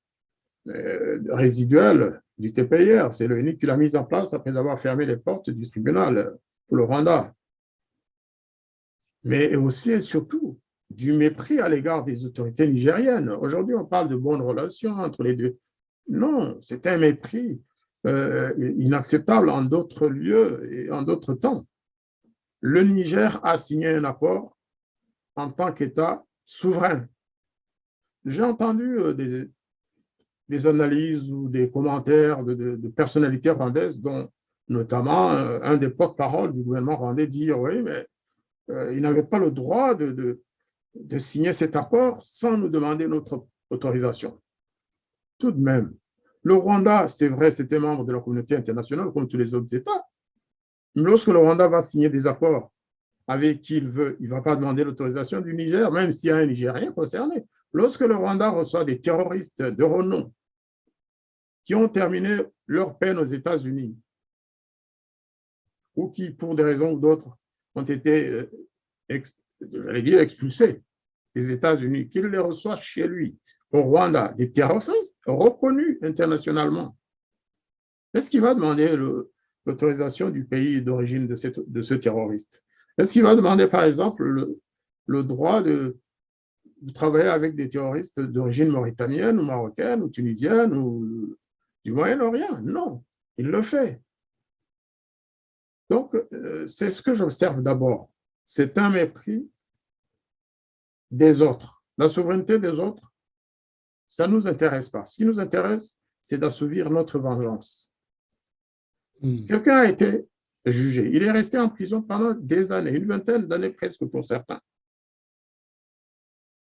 résiduel du TPIR. C'est l'ONU qui l'a mise en place après avoir fermé les portes du tribunal pour le Rwanda. Mais aussi et surtout du mépris à l'égard des autorités nigériennes. Aujourd'hui, on parle de bonnes relations entre les deux. Non, c'est un mépris inacceptable en d'autres lieux et en d'autres temps. Le Niger a signé un accord en tant qu'État souverain. J'ai entendu des analyses ou des commentaires de personnalités rwandaises, dont notamment un des porte-parole du gouvernement rwandais dire oui, mais il n'avait pas le droit de signer cet accord sans nous demander notre autorisation. Tout de même, le Rwanda, c'est vrai, c'était membre de la communauté internationale comme tous les autres États. Mais lorsque le Rwanda va signer des accords avec qui il veut, il ne va pas demander l'autorisation du Niger, même s'il y a un Nigérien concerné. Lorsque le Rwanda reçoit des terroristes de renom qui ont terminé leur peine aux États-Unis ou qui, pour des raisons ou d'autres, ont été, expulsés des États-Unis, qu'il les reçoit chez lui, au Rwanda, des terroristes reconnus internationalement, est-ce qu'il va demander l'autorisation du pays d'origine de ce terroriste? Est-ce qu'il va demander, par exemple, le droit de travailler avec des terroristes d'origine mauritanienne ou marocaine ou tunisienne ou du Moyen-Orient? Non, il le fait. Donc, c'est ce que j'observe d'abord. C'est un mépris des autres. La souveraineté des autres, ça ne nous intéresse pas. Ce qui nous intéresse, c'est d'assouvir notre vengeance. Quelqu'un a été jugé. Il est resté en prison pendant des années, une vingtaine d'années presque pour certains.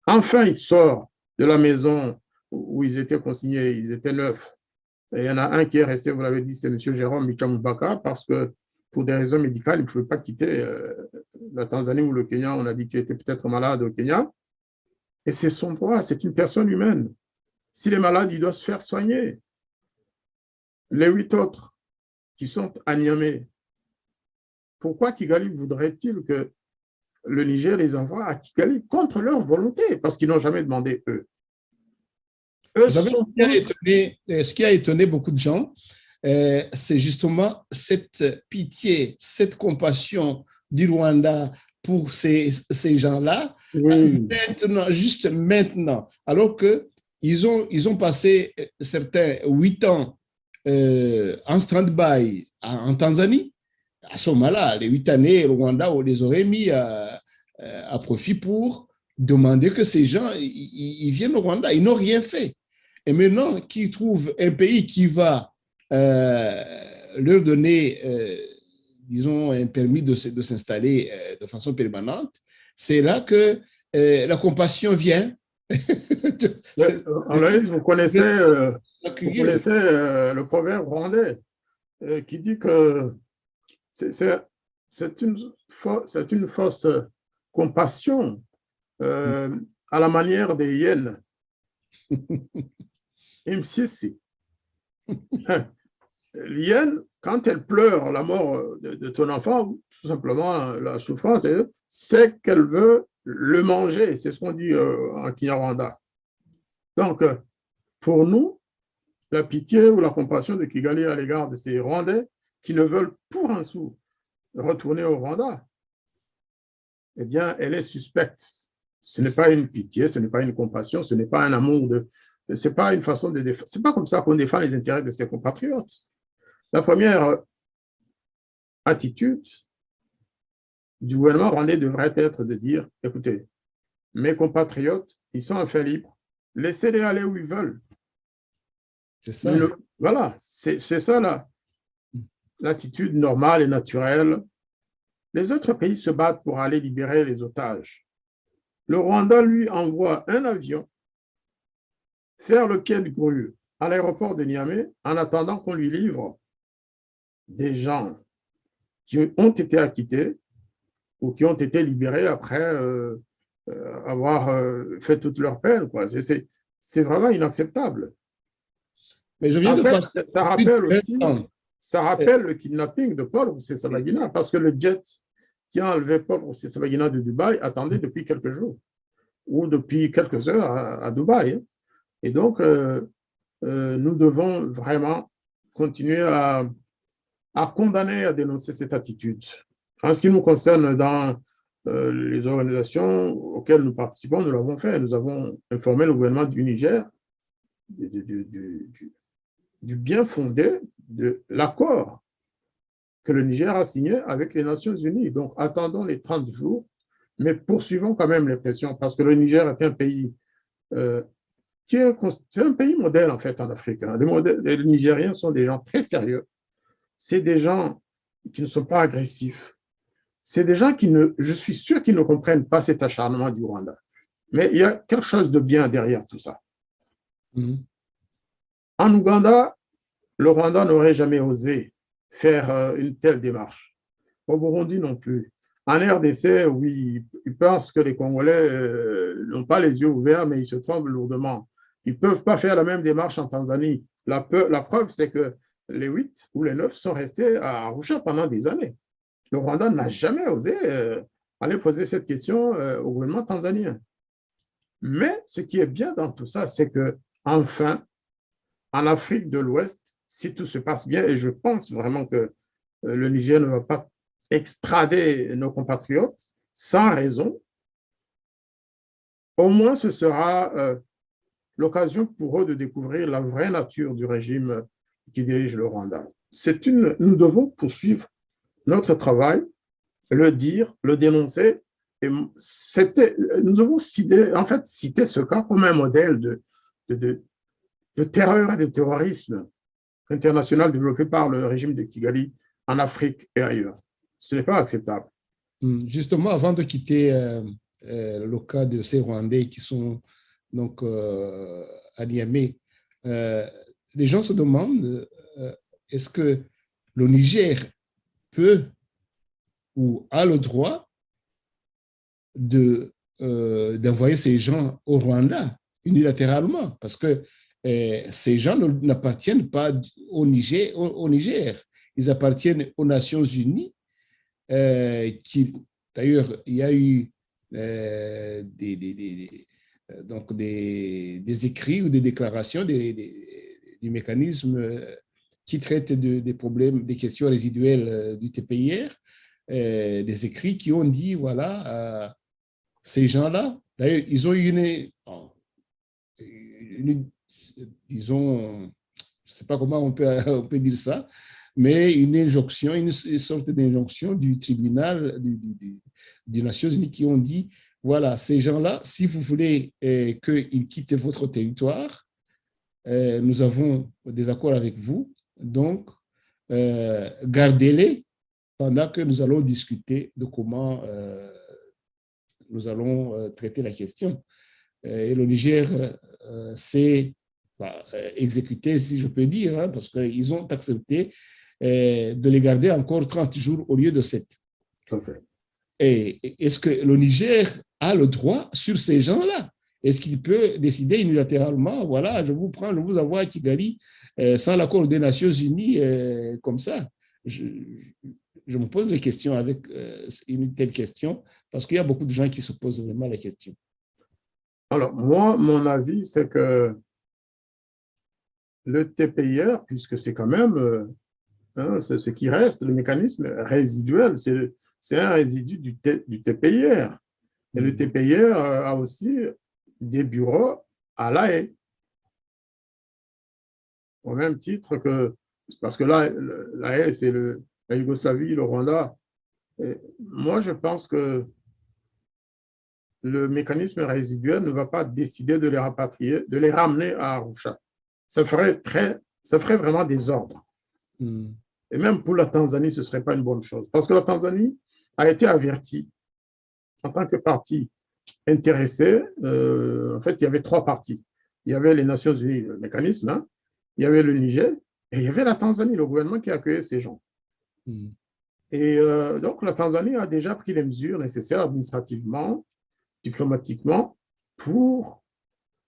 Enfin, il sort de la maison où ils étaient consignés, ils étaient 9. Et il y en a un qui est resté, vous l'avez dit, c'est M. Jérôme Michamubaka, parce que pour des raisons médicales, il ne pouvait pas quitter la Tanzanie ou le Kenya. On a dit qu'il était peut-être malade au Kenya. Et c'est son droit, c'est une personne humaine. S'il est malade, il doit se faire soigner. Les 8 autres qui sont à Niamey, pourquoi Kigali voudrait-il que le Niger les envoie à Kigali contre leur volonté, parce qu'ils n'ont jamais demandé eux. Vous savez, ce qui a étonné beaucoup de gens, c'est justement cette pitié, cette compassion du Rwanda pour ces gens-là, Oui. maintenant, juste maintenant, alors qu'ils ont passé certains 8 ans en stand-by en Tanzanie. À ce moment-là, les 8 années, le Rwanda, on les aurait mis à profit pour demander que ces gens ils viennent au Rwanda. Ils n'ont rien fait. Et maintenant qu'ils trouvent un pays qui va leur donner, disons, un permis de s'installer de façon permanente, c'est là que la compassion vient. Aloïs, vous connaissez le proverbe rwandais qui dit que c'est une fausse compassion à la manière des hyènes. Imsisi. L'hyène, quand elle pleure la mort de ton enfant, tout simplement la souffrance, c'est qu'elle veut le manger. C'est ce qu'on dit en Kinyarwanda. Donc, pour nous, la pitié ou la compassion de Kigali à l'égard de ces Rwandais qui ne veulent pour un sou retourner au Rwanda, eh bien, elle est suspecte. Ce n'est pas une pitié, ce n'est pas une compassion, ce n'est pas un amour ce n'est pas une façon de défendre. Ce n'est pas comme ça qu'on défend les intérêts de ses compatriotes. La première attitude du gouvernement rwandais devrait être de dire, écoutez, mes compatriotes, ils sont enfin libres, laissez-les aller où ils veulent. C'est ça. Voilà, c'est ça l'attitude normale et naturelle. Les autres pays se battent pour aller libérer les otages. Le Rwanda, lui, envoie un avion faire le pied de grue à l'aéroport de Niamey en attendant qu'on lui livre des gens qui ont été acquittés ou qui ont été libérés après avoir fait toute leur peine. C'est vraiment inacceptable. Mais je viens de penser. Ça rappelle aussi, le kidnapping de Paul Rusesabagina, parce que le jet qui a enlevé Paul Rusesabagina de Dubaï attendait depuis quelques jours ou depuis quelques heures à Dubaï. Et donc, nous devons vraiment continuer à condamner, à dénoncer cette attitude. En ce qui nous concerne, dans les organisations auxquelles nous participons, nous l'avons fait. Nous avons informé le gouvernement du Niger du bien fondé de l'accord que le Niger a signé avec les Nations Unies. Donc, attendons les 30 jours, mais poursuivons quand même les pressions, parce que le Niger est un pays c'est un pays modèle, en fait, en Afrique. Les Nigériens sont des gens très sérieux. C'est des gens qui ne sont pas agressifs. C'est des gens je suis sûr qu'ils ne comprennent pas cet acharnement du Rwanda. Mais il y a quelque chose de bien derrière tout ça. En Ouganda, le Rwanda n'aurait jamais osé faire une telle démarche. Au Burundi non plus. En RDC, oui, ils pensent que les Congolais n'ont pas les yeux ouverts, mais ils se trompent lourdement. Ils ne peuvent pas faire la même démarche en Tanzanie. La preuve, c'est que les 8 ou les 9 sont restés à Arusha pendant des années. Le Rwanda n'a jamais osé aller poser cette question au gouvernement tanzanien. Mais ce qui est bien dans tout ça, c'est que enfin, en Afrique de l'Ouest, si tout se passe bien, et je pense vraiment que le Niger ne va pas extrader nos compatriotes sans raison, au moins ce sera l'occasion pour eux de découvrir la vraie nature du régime qui dirige le Rwanda. Nous devons poursuivre notre travail, le dire, le dénoncer. Et nous devons citer ce cas comme un modèle de terreur et de terrorisme international développé par le régime de Kigali en Afrique et ailleurs. Ce n'est pas acceptable. Justement, avant de quitter le cas de ces Rwandais qui sont donc à Niamey, les gens se demandent est-ce que le Niger peut ou a le droit d'envoyer ces gens au Rwanda unilatéralement, parce que ces gens n'appartiennent pas au Niger. Ils appartiennent aux Nations Unies qui D'ailleurs, il y a eu donc des écrits ou des déclarations du mécanisme qui traitent des problèmes, des questions résiduelles du TPIR, des écrits qui ont dit, voilà, ces gens-là, d'ailleurs, ils ont eu disons, je ne sais pas comment on peut dire ça, mais une injonction, une sorte d'injonction du tribunal des Nations Unies qui ont dit, voilà, ces gens-là, si vous voulez qu'ils quittent votre territoire, nous avons des accords avec vous, donc gardez-les pendant que nous allons discuter de comment nous allons traiter la question. Et le Niger s'est exécuté, si je peux dire, hein, parce qu'ils ont accepté de les garder encore 30 jours au lieu de 7. Okay. Et est-ce que le Niger a le droit sur ces gens-là? Est-ce qu'il peut décider unilatéralement, voilà, je vous prends, je vous envoie à Kigali sans l'accord des Nations Unies comme ça? Je me pose les questions avec une telle question parce qu'il y a beaucoup de gens qui se posent vraiment la question. Alors, moi, mon avis, c'est que le TPIR, puisque c'est quand même c'est ce qui reste, le mécanisme résiduel, c'est un résidu du TPIR. Et le TPIR a aussi des bureaux à La Haye. Au même titre que, parce que là, La Haye, c'est la Yougoslavie, le Rwanda. Et moi, je pense que le mécanisme résiduel ne va pas décider de les rapatrier, de les ramener à Arusha. Ça ferait vraiment désordre. Et même pour la Tanzanie, ce ne serait pas une bonne chose. Parce que la Tanzanie a été avertie en tant que partie intéressée. En fait, il y avait 3 parties. Il y avait les Nations Unies, le mécanisme, hein, il y avait le Niger, et il y avait la Tanzanie, le gouvernement qui accueillait ces gens. Et donc, la Tanzanie a déjà pris les mesures nécessaires administrativement, diplomatiquement, pour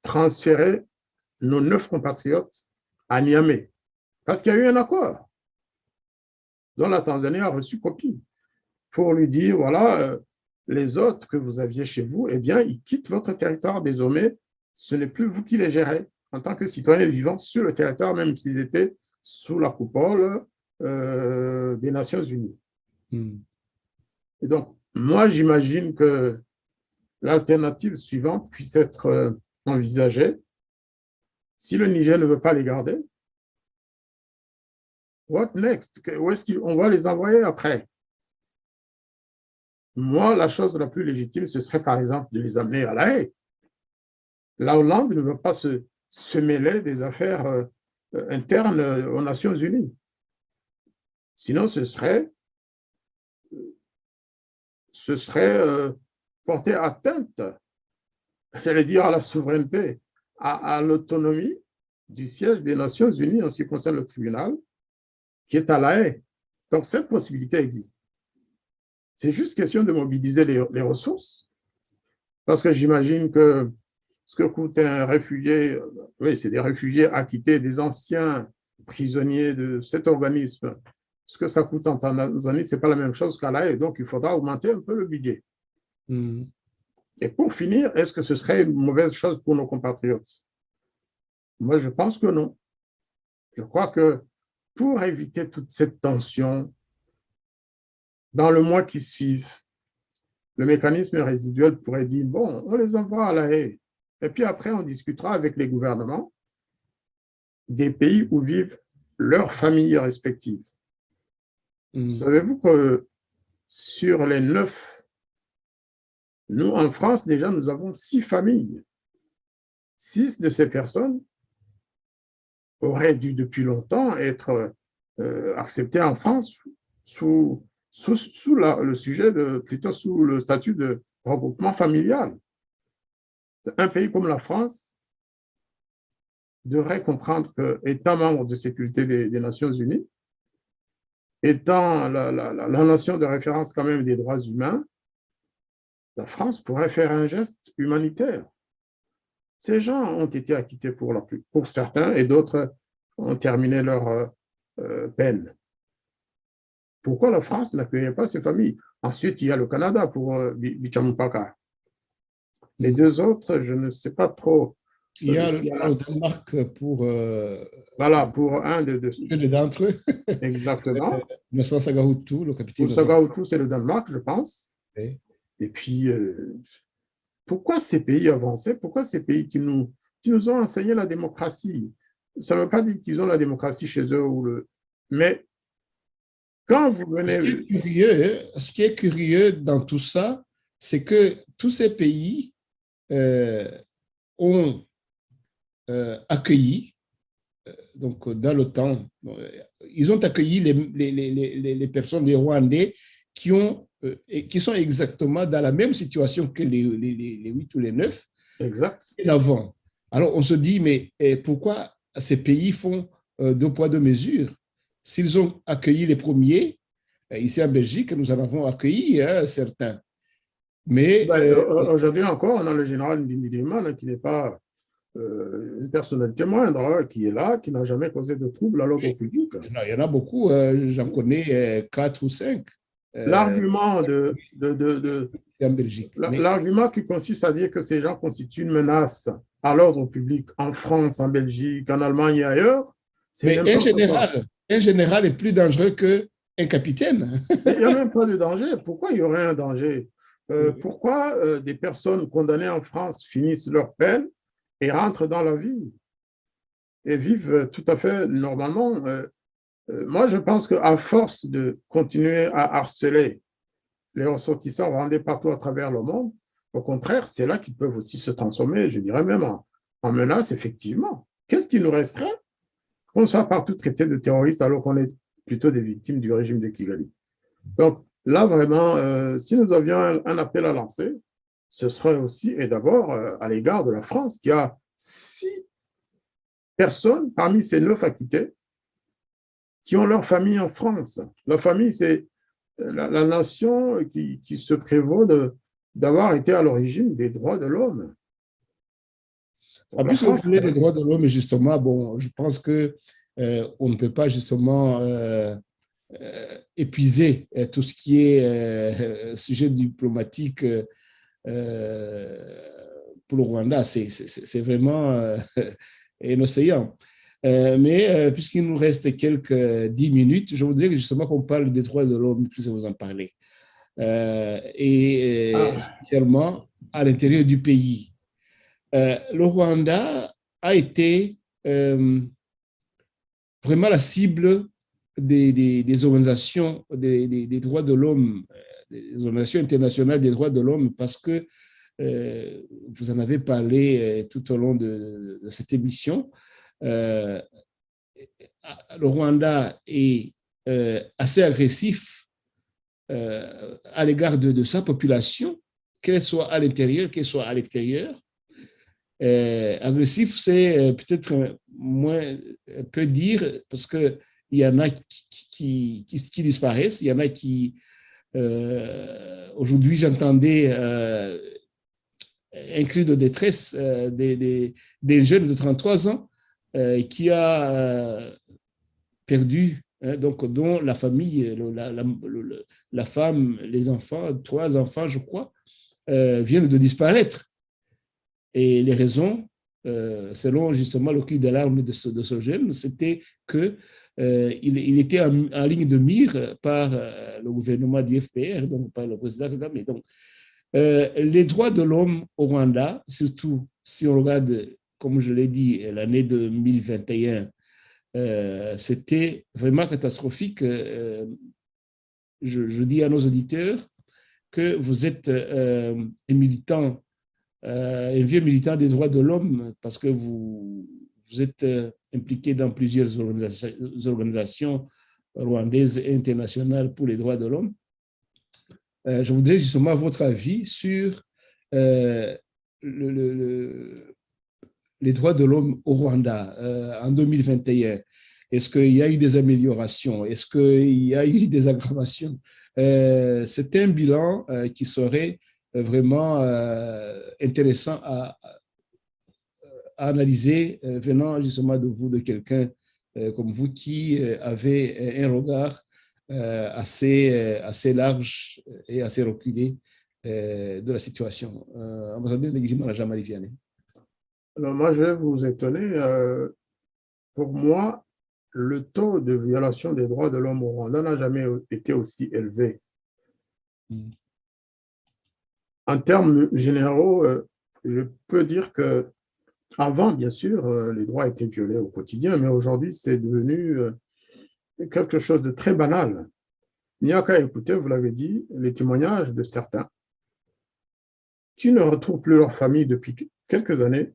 transférer nos 9 compatriotes à Niamey. Parce qu'il y a eu un accord dont la Tanzanie a reçu copie pour lui dire, voilà, les autres que vous aviez chez vous, eh bien, ils quittent votre territoire désormais. Ce n'est plus vous qui les gérez en tant que citoyens vivants sur le territoire, même s'ils étaient sous la coupole des Nations Unies. Et donc, moi, j'imagine que l'alternative suivante puisse être envisagée. Si le Niger ne veut pas les garder, what next? Où est-ce qu'on va les envoyer après? Moi, la chose la plus légitime, ce serait par exemple de les amener à La Haye. La Hollande ne veut pas se mêler des affaires internes aux Nations Unies. Sinon, ce serait porter atteinte, j'allais dire, à la souveraineté, à l'autonomie du siège des Nations Unies en ce qui concerne le tribunal, qui est à La Haye. Donc, cette possibilité existe. C'est juste question de mobiliser les ressources, parce que j'imagine que ce que coûte un réfugié, oui, c'est des réfugiés acquittés, des anciens prisonniers de cet organisme. Ce que ça coûte en Tanzanie, ce n'est pas la même chose qu'à La Haye, donc il faudra augmenter un peu le budget. Et pour finir, est-ce que ce serait une mauvaise chose pour nos compatriotes? Moi, je pense que non. Je crois que pour éviter toute cette tension, dans le mois qui suit, le mécanisme résiduel pourrait dire, bon, on les envoie à La Haye. Et puis après, on discutera avec les gouvernements des pays où vivent leurs familles respectives. Savez-vous que sur les 9, nous, en France, déjà, nous avons 6 familles. 6 de ces personnes auraient dû depuis longtemps être acceptées en France sous le sujet plutôt sous le statut de regroupement familial. Un pays comme la France devrait comprendre qu'étant membre de sécurité des Nations Unies, étant la nation de référence quand même des droits humains, la France pourrait faire un geste humanitaire. Ces gens ont été acquittés pour certains et d'autres ont terminé leur peine. Pourquoi la France n'accueillait pas ces familles? Ensuite, il y a le Canada pour Bichamoupaka. Les deux autres, je ne sais pas trop. Il y a s'il y en a. le Danemark pour Voilà, pour un de deux d'entre eux, exactement. Vincent Sagahutu, le capitaine Pour de Sagahutu, c'est le Danemark, je pense. Oui. Et puis, pourquoi ces pays avancés, pourquoi ces pays qui nous ont enseigné la démocratie? Ça ne veut pas dire qu'ils ont la démocratie chez eux, mais quand vous venez... Ce qui est curieux dans tout ça, c'est que tous ces pays ont accueilli, donc dans le temps, ils ont accueilli les personnes, les Rwandais qui sont exactement dans la même situation que les 8 ou les 9 exact. Et avant. Alors on se dit, mais pourquoi ces pays font deux poids, deux mesures? S'ils ont accueilli les premiers, ici en Belgique, nous en avons accueilli certains. Mais aujourd'hui encore, on a le général Ndimidimana qui n'est pas une personnalité moindre, qui est là, qui n'a jamais causé de trouble à l'ordre public. Il y en a beaucoup, j'en connais 4 ou 5. L'argument en Belgique. L'argument qui consiste à dire que ces gens constituent une menace à l'ordre public en France, en Belgique, en Allemagne et ailleurs, mais un général est plus dangereux qu'un capitaine. Il n'y a même pas de danger. Pourquoi il y aurait un danger? Pourquoi des personnes condamnées en France finissent leur peine et rentrent dans la vie et vivent tout à fait normalement? Moi, je pense qu'à force de continuer à harceler les ressortissants rwandais partout à travers le monde, au contraire, c'est là qu'ils peuvent aussi se transformer, je dirais même en menace, effectivement. Qu'est-ce qui nous resterait? Qu'on soit partout traité de terroristes alors qu'on est plutôt des victimes du régime de Kigali. Donc là, vraiment, si nous avions un appel à lancer, ce serait aussi, et d'abord, à l'égard de la France, qui a 6 personnes parmi ces 9 acquittés qui ont leur famille en France. La famille, c'est la nation qui se prévaut d'avoir été à l'origine des droits de l'homme. En plus, vous parlez des droits de l'homme, justement, bon, je pense que on ne peut pas justement épuiser tout ce qui est sujet diplomatique pour le Rwanda. C'est vraiment un océan. Mais puisqu'il nous reste quelques 10 minutes, je voudrais justement qu'on parle des droits de l'homme, puisque vous en parlez, et spécialement à l'intérieur du pays. Le Rwanda a été vraiment la cible des organisations des droits de l'homme, des organisations internationales des droits de l'homme, parce que vous en avez parlé tout au long de cette émission. Le Rwanda est assez agressif à l'égard de sa population, qu'elle soit à l'intérieur, qu'elle soit à l'extérieur. Agressif, c'est peut-être moins peu dire, parce qu'il y en a qui disparaissent, il y en a qui... Aujourd'hui, j'entendais un cri de détresse des jeunes de 33 ans qui a perdu, donc, dont la famille, la femme, les enfants, 3 enfants, je crois, viennent de disparaître. Et les raisons, selon justement le cri d'alarme de ce jeune, c'était qu'il était en ligne de mire par le gouvernement du FPR, donc par le président Kagame. Donc, les droits de l'homme au Rwanda, surtout si on regarde, comme je l'ai dit, l'année 2021, c'était vraiment catastrophique. Je dis à nos auditeurs que vous êtes un militant, un vieux militant des droits de l'homme, parce que vous êtes impliqué dans plusieurs organisations rwandaises et internationales pour les droits de l'homme. Je voudrais justement votre avis sur les droits de l'homme au Rwanda en 2021. Est-ce qu'il y a eu des améliorations? Est-ce qu'il y a eu des aggravations? C'est un bilan qui serait vraiment intéressant à analyser venant justement de vous, de quelqu'un comme vous qui avez un regard assez large et assez reculé de la situation. Ambassadeur Negijima Jamali Vianney. Alors moi, je vais vous étonner. Pour moi, le taux de violation des droits de l'homme au Rwanda n'a jamais été aussi élevé. En termes généraux, je peux dire que avant, bien sûr, les droits étaient violés au quotidien, mais aujourd'hui, c'est devenu quelque chose de très banal. Il n'y a qu'à écouter, vous l'avez dit, les témoignages de certains qui ne retrouvent plus leur famille depuis quelques années.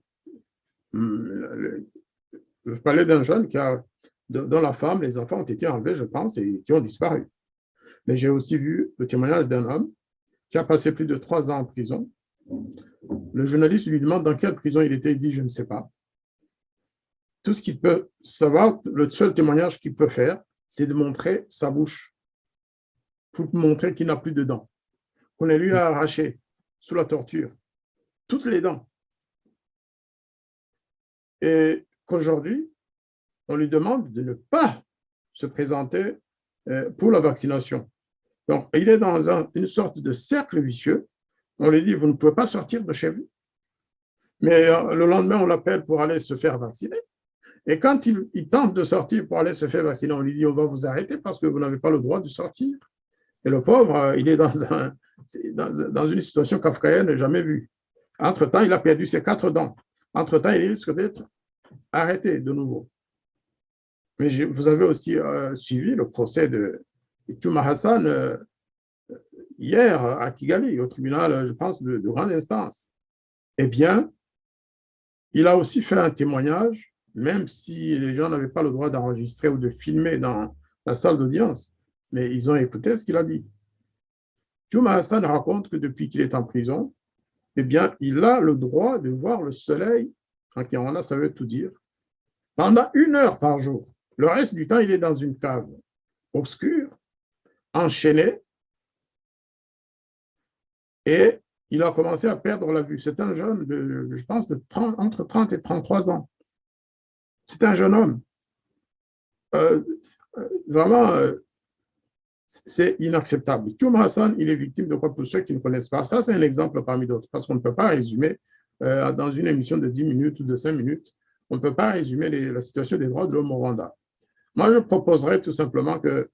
Je parlais d'un jeune dont la femme, les enfants ont été enlevés, je pense, et qui ont disparu. Mais j'ai aussi vu le témoignage d'un homme qui a passé plus de 3 ans en prison. Le journaliste lui demande dans quelle prison il était, il dit « je ne sais pas ». Tout ce qu'il peut savoir, le seul témoignage qu'il peut faire, c'est de montrer sa bouche, pour montrer qu'il n'a plus de dents, qu'on lui a arraché sous la torture toutes les dents. Et qu'aujourd'hui, on lui demande de ne pas se présenter pour la vaccination. Donc, il est dans une sorte de cercle vicieux. On lui dit, vous ne pouvez pas sortir de chez vous. Mais le lendemain, on l'appelle pour aller se faire vacciner. Et quand il tente de sortir pour aller se faire vacciner, on lui dit, on va vous arrêter parce que vous n'avez pas le droit de sortir. Et le pauvre, il est dans une situation kafkaïenne jamais vue. Entre-temps, il a perdu ses 4 dents. Entre-temps, il risque d'être arrêté de nouveau. Mais vous avez aussi suivi le procès de Tchouma Hassan hier à Kigali, au tribunal, je pense, de grande instance. Eh bien, il a aussi fait un témoignage, même si les gens n'avaient pas le droit d'enregistrer ou de filmer dans la salle d'audience, mais ils ont écouté ce qu'il a dit. Tchouma Hassan raconte que depuis qu'il est en prison, eh bien, il a le droit de voir le soleil, en Kinyarwanda, ça veut tout dire, pendant 1 heure par jour. Le reste du temps, il est dans une cave obscure, enchaîné, et il a commencé à perdre la vue. C'est un jeune, je pense, entre 30 et 33 ans. C'est un jeune homme. Vraiment, c'est inacceptable. Tchouma Hassan, il est victime de quoi pour ceux qui ne connaissent pas? Ça, c'est un exemple parmi d'autres, parce qu'on ne peut pas résumer dans une émission de 10 minutes ou de 5 minutes, on ne peut pas résumer la situation des droits de l'homme au Rwanda. Moi, je proposerais tout simplement qu'on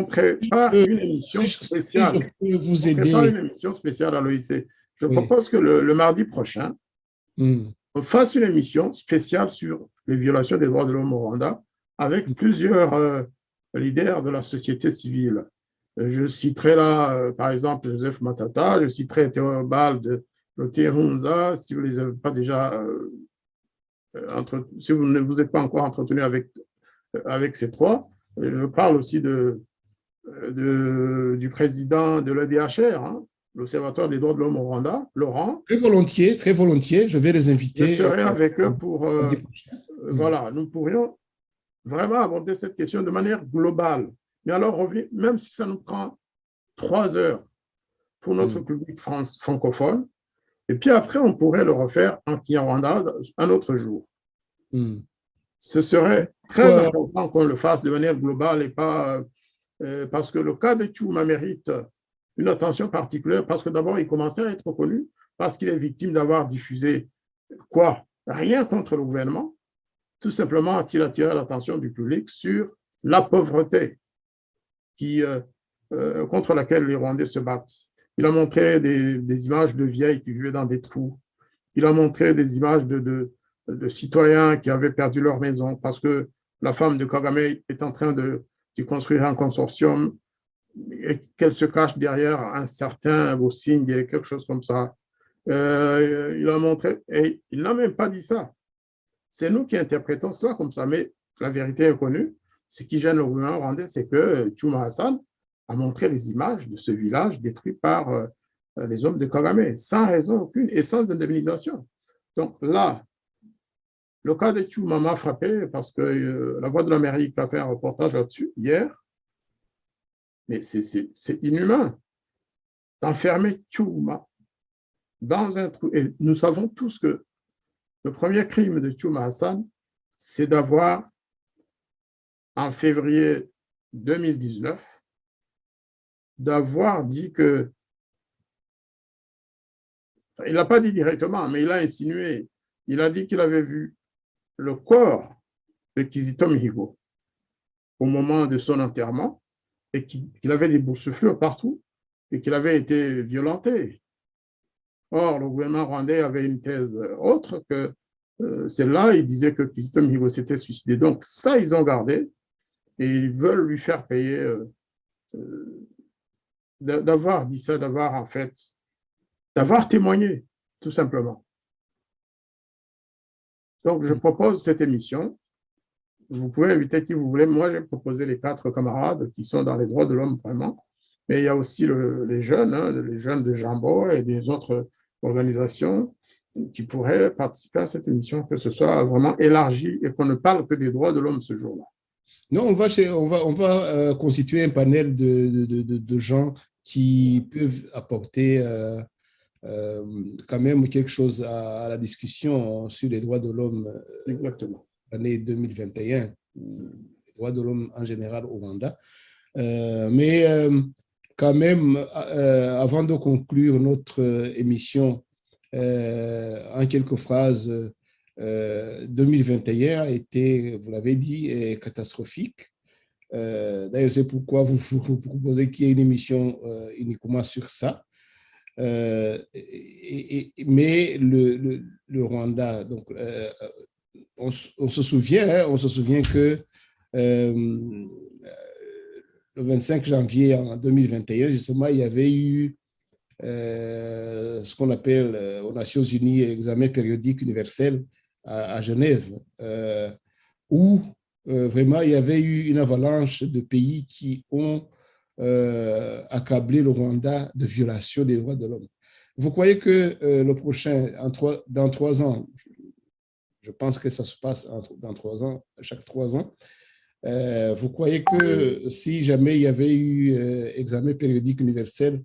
prépare une émission spéciale. Je peux vous aider. On prépare une émission spéciale à l'OIC. Je propose que le mardi prochain, on fasse une émission spéciale sur les violations des droits de l'homme au Rwanda avec plusieurs leaders de la société civile. Je citerai là, par exemple, Joseph Matata, je citerai Théobald de Lotier Hunza, si vous ne les avez pas déjà, si vous ne vous êtes pas encore entretenu avec ces 3. Je parle aussi du président de l'EDHR, l'Observatoire des droits de l'homme au Rwanda, Laurent. Très volontiers, je vais les inviter. Je serai avec eux pour, voilà, nous pourrions vraiment aborder cette question de manière globale. Mais alors, même si ça nous prend 3 heures pour notre public francophone, et puis après, on pourrait le refaire en Kinyarwanda un autre jour. Ce serait très important qu'on le fasse de manière globale et pas parce que le cas de Tchouma mérite une attention particulière parce que d'abord, il commençait à être reconnu parce qu'il est victime d'avoir diffusé quoi? Rien contre le gouvernement. Tout simplement a-t-il attiré l'attention du public sur la pauvreté contre laquelle les Rwandais se battent. Il a montré des images de vieilles qui vivaient dans des trous. Il a montré des images de citoyens qui avaient perdu leur maison parce que la femme de Kagame est en train de construire un consortium et qu'elle se cache derrière un certain Bossing et quelque chose comme ça. Il a montré, et il n'a même pas dit ça. C'est nous qui interprétons cela comme ça, mais la vérité est connue. Ce qui gêne le gouvernement rwandais, c'est que Tchouma Hassan a montré les images de ce village détruit par les hommes de Kagame, sans raison aucune et sans indemnisation. Donc là, le cas de Tchouma m'a frappé parce que la Voix de l'Amérique a fait un reportage là-dessus hier. Mais c'est inhumain d'enfermer Tchouma dans un trou. Et nous savons tous que le premier crime de Tchouma Hassan, c'est d'avoir, en février 2019 d'avoir dit que, il n'a pas dit directement, mais il a insinué, il a dit qu'il avait vu le corps de Kizito Mihigo au moment de son enterrement et qu'il avait des boursouflures partout et qu'il avait été violenté. Or, le gouvernement rwandais avait une thèse autre que celle-là, il disait que Kizito Mihigo s'était suicidé. Donc ça, ils ont gardé et ils veulent lui faire payer d'avoir dit ça, d'avoir en fait, d'avoir témoigné, tout simplement. Donc, je propose cette émission. Vous pouvez inviter qui vous voulez. Moi, j'ai proposé les 4 camarades qui sont dans les droits de l'homme vraiment. Mais il y a aussi les jeunes de Jambo et des autres organisations qui pourraient participer à cette émission, que ce soit vraiment élargi et qu'on ne parle que des droits de l'homme ce jour-là. Non, on va constituer un panel de gens qui peuvent apporter quand même quelque chose à la discussion sur les droits de l'homme. Exactement. L'année 2021, les droits de l'homme en général au Rwanda. Mais quand même, avant de conclure notre émission, en quelques phrases, 2021 a été, vous l'avez dit, catastrophique. D'ailleurs, c'est pourquoi vous proposez qu'il y ait une émission uniquement sur ça. Mais le Rwanda, donc, on se souvient que le 25 janvier en 2021, justement, il y avait eu ce qu'on appelle aux Nations Unies l'examen périodique universel à Genève, où vraiment il y avait eu une avalanche de pays qui ont accablé le Rwanda de violation des droits de l'homme. Vous croyez que le prochain, dans 3 ans, je pense que ça se passe dans 3 ans, chaque 3 ans, vous croyez que si jamais il y avait eu examen périodique universel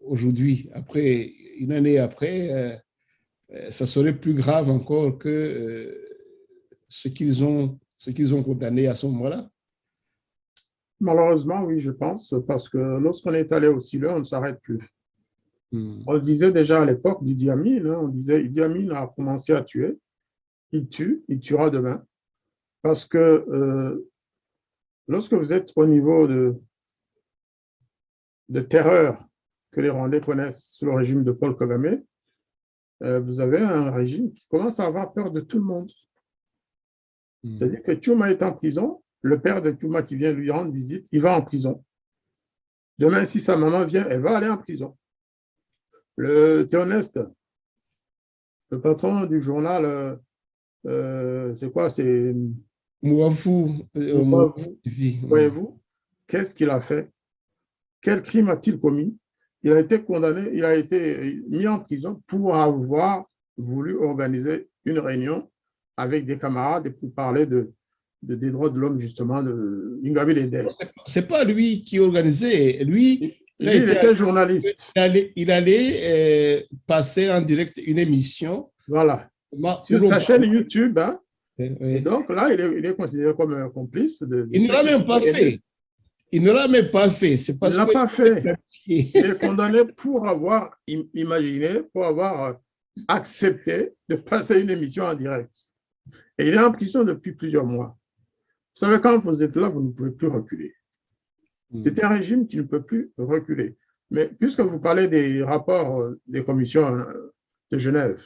aujourd'hui, après, une année après, ça serait plus grave encore que ce qu'ils ont condamné à ce moment-là? Malheureusement, oui, je pense, parce que lorsqu'on est allé aussi loin, on ne s'arrête plus. On le disait déjà à l'époque d'Idi Amin, on disait Idi Amin a commencé à tuer, il tue, il tuera demain. Parce que lorsque vous êtes au niveau de terreur que les Rwandais connaissent sous le régime de Paul Kagame, vous avez un régime qui commence à avoir peur de tout le monde. C'est-à-dire que Tchouma est en prison, le père de Tchouma qui vient lui rendre visite, il va en prison. Demain, si sa maman vient, elle va aller en prison. Le Théoneste, le patron du journal, c'est quoi? C'est Mouavou. Voyez-vous, qu'est-ce qu'il a fait? Quel crime a-t-il commis? Il a été condamné, il a été mis en prison pour avoir voulu organiser une réunion avec des camarades pour parler des droits de l'homme, justement, de Ingabire Ledel. Ce n'est pas lui qui organisait. Lui, il était journaliste. Il allait passer en direct une émission. Voilà. Sur sa chaîne YouTube. Hein. Et donc là, il est considéré comme un complice. Il ne l'a même pas fait. Il ne l'a même pas fait. Il ne l'a pas fait. Il est condamné pour avoir imaginé, pour avoir accepté de passer une émission en direct. Et il est en prison depuis plusieurs mois. Vous savez, quand vous êtes là, vous ne pouvez plus reculer. C'est un régime qui ne peut plus reculer. Mais puisque vous parlez des rapports des commissions de Genève,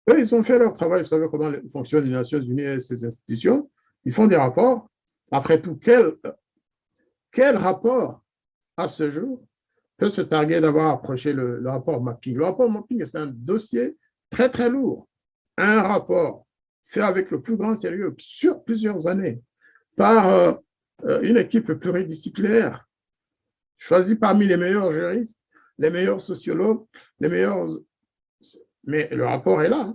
eux, ils ont fait leur travail. Vous savez comment fonctionnent les Nations Unies et ces institutions. Ils font des rapports. Après tout, quel rapport, à ce jour, peut se targuer d'avoir approché le rapport mapping? Le rapport mapping, c'est un dossier très, très lourd. Un rapport fait avec le plus grand sérieux sur plusieurs années par une équipe pluridisciplinaire choisie parmi les meilleurs juristes, les meilleurs sociologues, les meilleurs... Mais le rapport est là.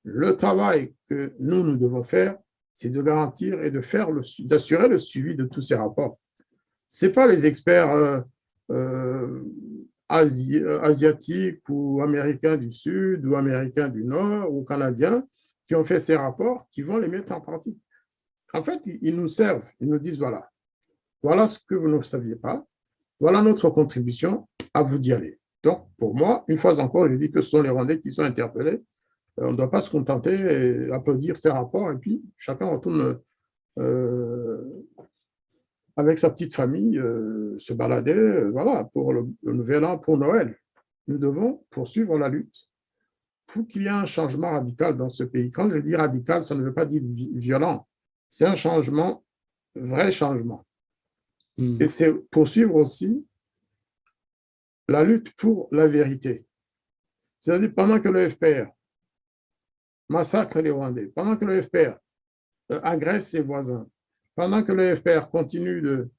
Le travail que nous devons faire, c'est de garantir et d'assurer le suivi de tous ces rapports. Ce n'est pas les experts asiatiques ou américains du Sud ou américains du Nord ou canadiens qui ont fait ces rapports qui vont les mettre en pratique. En fait, ils nous servent, ils nous disent, voilà ce que vous ne saviez pas, voilà notre contribution, à vous d'y aller. Donc, pour moi, une fois encore, je dis que ce sont les Rwandais qui sont interpellés. On ne doit pas se contenter et applaudir ces rapports, et puis chacun retourne avec sa petite famille, se balader, voilà, pour le Nouvel An, pour Noël. Nous devons poursuivre la lutte pour qu'il y ait un changement radical dans ce pays. Quand je dis radical, ça ne veut pas dire violent. C'est un changement, vrai changement. Et c'est poursuivre aussi la lutte pour la vérité. C'est-à-dire, pendant que le FPR massacre les Rwandais, pendant que le FPR agresse ses voisins, pendant que le FPR continue de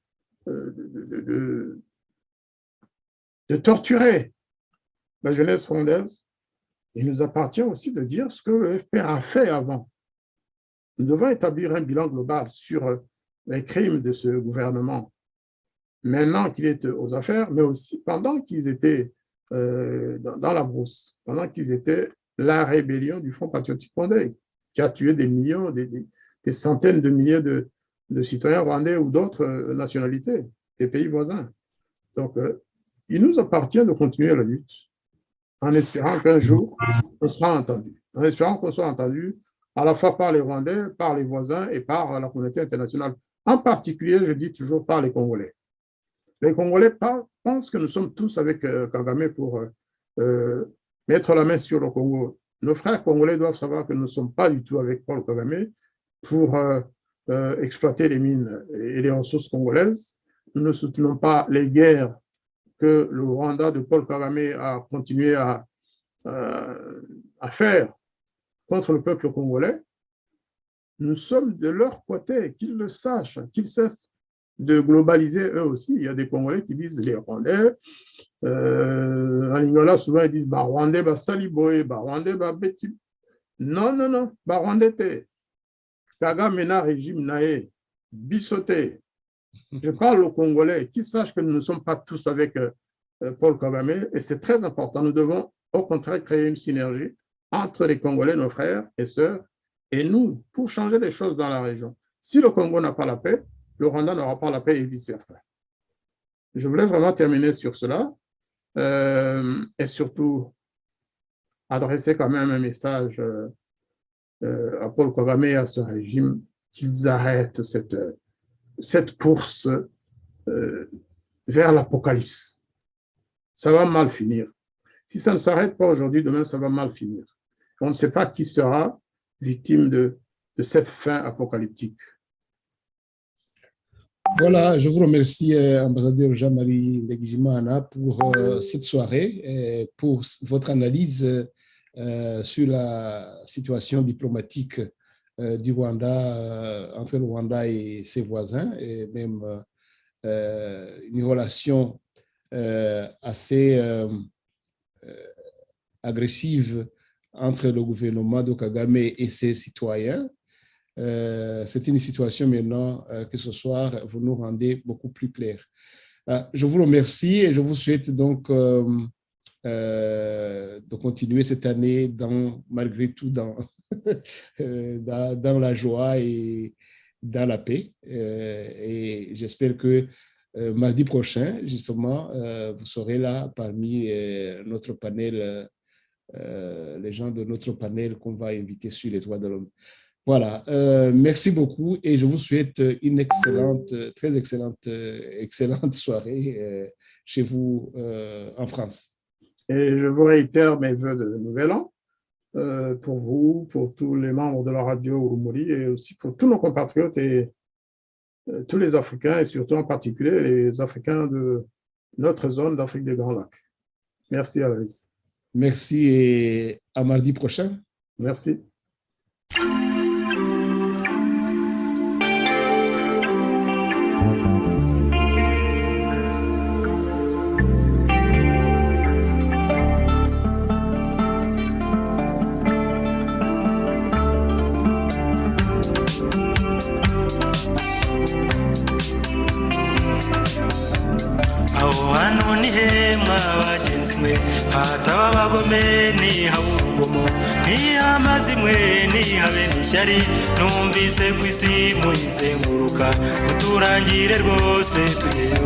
torturer la jeunesse rwandaise, il nous appartient aussi de dire ce que le FPR a fait avant. Nous devons établir un bilan global sur les crimes de ce gouvernement, maintenant qu'il est aux affaires, mais aussi pendant qu'ils étaient dans la brousse, pendant qu'ils étaient la rébellion du Front patriotique rwandais, qui a tué des millions, des centaines de milliers de citoyens rwandais ou d'autres nationalités, des pays voisins. Donc, il nous appartient de continuer la lutte en espérant qu'un jour, on sera entendu. En espérant qu'on soit entendu à la fois par les Rwandais, par les voisins et par la communauté internationale. En particulier, je dis toujours par les Congolais. Les Congolais pensent que nous sommes tous avec Kagame pour mettre la main sur le Congo. Nos frères congolais doivent savoir que nous ne sommes pas du tout avec Paul Kagame pour exploiter les mines et les ressources congolaises. Nous ne soutenons pas les guerres que le Rwanda de Paul Kagame a continué à faire contre le peuple congolais. Nous sommes de leur côté, qu'ils le sachent, qu'ils cessent de globaliser eux aussi. Il y a des Congolais qui disent les Rwandais. En Lingala, souvent, ils disent Rwandais, Saliboé, Rwandais, Beti. Non, Rwandais, te. Kagame na régime naé, bisoté. Je parle aux Congolais qui sachent que nous ne sommes pas tous avec Paul Kagame et c'est très important. Nous devons au contraire créer une synergie entre les Congolais, nos frères et sœurs, et nous, pour changer les choses dans la région. Si le Congo n'a pas la paix, le Rwanda n'aura pas la paix et vice-versa. Je voulais vraiment terminer sur cela et surtout adresser quand même un message à Paul Kagame et à ce régime qu'ils arrêtent cette course vers l'apocalypse. Ça va mal finir. Si ça ne s'arrête pas aujourd'hui, demain, ça va mal finir. On ne sait pas qui sera victime de cette fin apocalyptique. Voilà, je vous remercie, ambassadeur Jean-Marie Ndagijimana, pour cette soirée et pour votre analyse sur la situation diplomatique du Rwanda, entre le Rwanda et ses voisins, et même une relation assez agressive entre le gouvernement de Kagame et ses citoyens. C'est une situation maintenant que ce soir, vous nous rendez beaucoup plus clair. Je vous remercie et je vous souhaite donc de continuer cette année malgré tout dans la joie et dans la paix. Et j'espère que mardi prochain, justement, vous serez là parmi notre panel, les gens de notre panel qu'on va inviter sur les droits de l'homme. Voilà, merci beaucoup et je vous souhaite une excellente, très excellente soirée chez vous en France. Et je vous réitère mes vœux de Nouvel An pour vous, pour tous les membres de la radio Urumuri et aussi pour tous nos compatriotes et tous les Africains et surtout en particulier les Africains de notre zone d'Afrique des Grands Lacs. Merci Aloïs. Merci et à mardi prochain. Merci. hataba abagome ni haba urugomo ntiyamaze amazimwe ntihabe n'ishyari numvise ku isi muyizenguruka uturangire rwose tugere